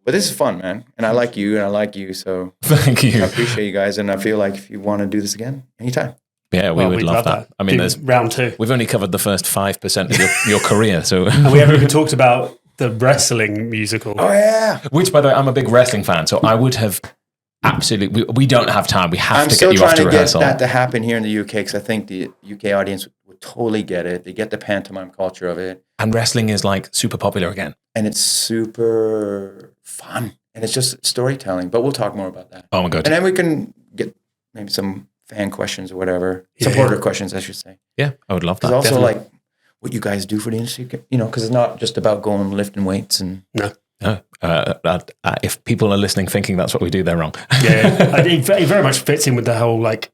Speaker 3: But this is fun, man. And I like you, and I like you, so
Speaker 2: thank you.
Speaker 3: I appreciate you guys, and I feel like if you want to do this again, anytime.
Speaker 2: Yeah, we would love that. I mean, there's
Speaker 1: round 2.
Speaker 2: We've only covered the first 5% of your career, so
Speaker 1: and we haven't even talked about the wrestling musical.
Speaker 3: Oh yeah,
Speaker 2: which, by the way, I'm a big wrestling fan, so I would have absolutely. We don't have time. We have
Speaker 3: I'm
Speaker 2: to
Speaker 3: still
Speaker 2: get you off to
Speaker 3: trying to
Speaker 2: rehearsal.
Speaker 3: get that to happen here in the UK because I think the UK audience would totally get it. They get the pantomime culture of it,
Speaker 2: and wrestling is like super popular again,
Speaker 3: and it's super fun, and it's just storytelling. But we'll talk more about that.
Speaker 2: Oh my god!
Speaker 3: And then we can get maybe some fan questions or whatever, supporter questions, I should say.
Speaker 2: Yeah, I would love that.
Speaker 3: Because also like what you guys do for the industry, you know, because it's not just about going lifting weights and
Speaker 2: no. If people are listening thinking that's what we do, they're wrong.
Speaker 1: It very much fits in with the whole like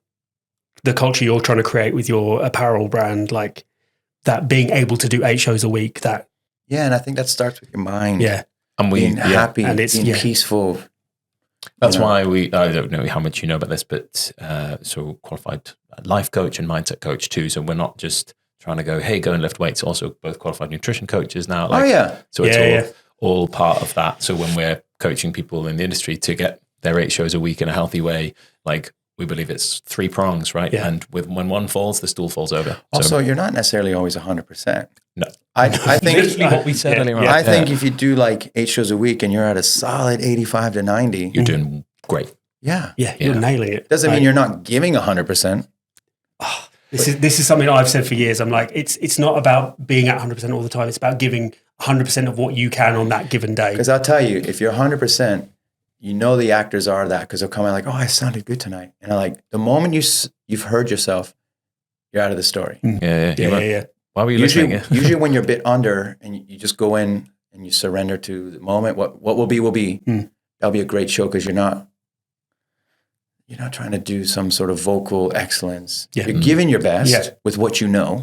Speaker 1: the culture you're trying to create with your apparel brand, like that being able to do 8 shows a week. That
Speaker 3: and I think that starts with your mind.
Speaker 2: And
Speaker 3: being happy and
Speaker 1: it's
Speaker 3: being peaceful.
Speaker 2: That's why I don't know how much you know about this, but so qualified life coach and mindset coach too. So we're not just trying to go, hey, go and lift weights. Also both qualified nutrition coaches now. So it's all part of that. So when we're coaching people in the industry to get their 8 shows a week in a healthy way, like we believe it's 3 prongs, right?
Speaker 1: Yeah.
Speaker 2: And when one falls, the stool falls over.
Speaker 3: Also, you're not necessarily always 100%.
Speaker 2: No.
Speaker 3: I think
Speaker 2: literally what we said earlier on.
Speaker 3: I think if you do like 8 shows a week and you're at a solid 85 to 90,
Speaker 2: you're doing great.
Speaker 1: You're nailing it.
Speaker 3: Doesn't mean you're not giving 100%.
Speaker 1: This is something I've said for years. I'm like, it's not about being at 100% all the time. It's about giving 100% of what you can on that given day.
Speaker 3: Because I'll tell you, if you're 100%, you know the actors are that because they'll come out like, oh, I sounded good tonight. And I like the moment you've heard yourself, you're out of the story.
Speaker 1: Yeah.
Speaker 2: Why were you
Speaker 3: usually,
Speaker 2: listening?
Speaker 3: Usually when you're a bit under and you just go in and you surrender to the moment, what will be, will be. That'll be a great show because you're not trying to do some sort of vocal excellence. You're giving your best with what you know,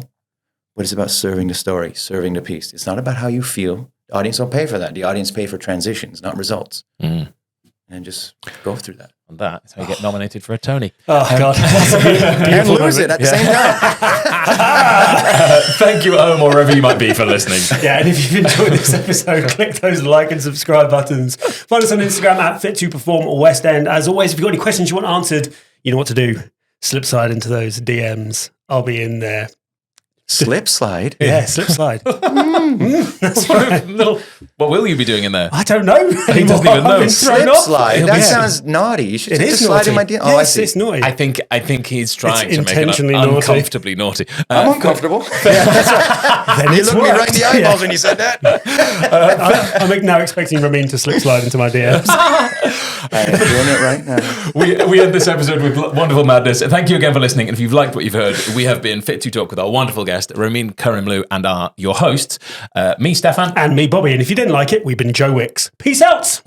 Speaker 3: but it's about serving the story, serving the piece. It's not about how you feel. The audience don't pay for that. The audience pay for transitions, not results. And just go through that.
Speaker 2: And that's how you get nominated for a Tony.
Speaker 1: Oh, God.
Speaker 3: And lose it at the same time.
Speaker 2: Thank you at home or wherever you might be for listening.
Speaker 1: Yeah, and if you've enjoyed this episode, click those like and subscribe buttons. Find us on Instagram at Fit2Perform or West End. As always, if you've got any questions you want answered, you know what to do. Slip slide into those DMs. I'll be in there.
Speaker 3: Slip slide?
Speaker 1: Yeah, slip slide. That's right.
Speaker 2: What will you be doing in there?
Speaker 1: I don't know.
Speaker 2: He doesn't even know.
Speaker 3: Slip slide? That sounds naughty. You should just slide in my DM.
Speaker 1: Oh, I see. It's naughty.
Speaker 2: I think he's trying to make it
Speaker 1: intentionally naughty.
Speaker 2: uncomfortably naughty.
Speaker 3: I'm uncomfortable.
Speaker 1: That's right. Then
Speaker 3: you looked me right in the eyeballs when you said that.
Speaker 1: I'm now expecting Ramin to slip slide into my DMs.
Speaker 3: I'm doing it right now.
Speaker 2: We end this episode with wonderful madness. Thank you again for listening. And if you've liked what you've heard, we have been Fit to Talk with our wonderful guest, Ramin Karimloo, and your hosts, me, Stefan.
Speaker 1: And me, Bobby. And if you didn't like it, we've been Joe Wicks. Peace out.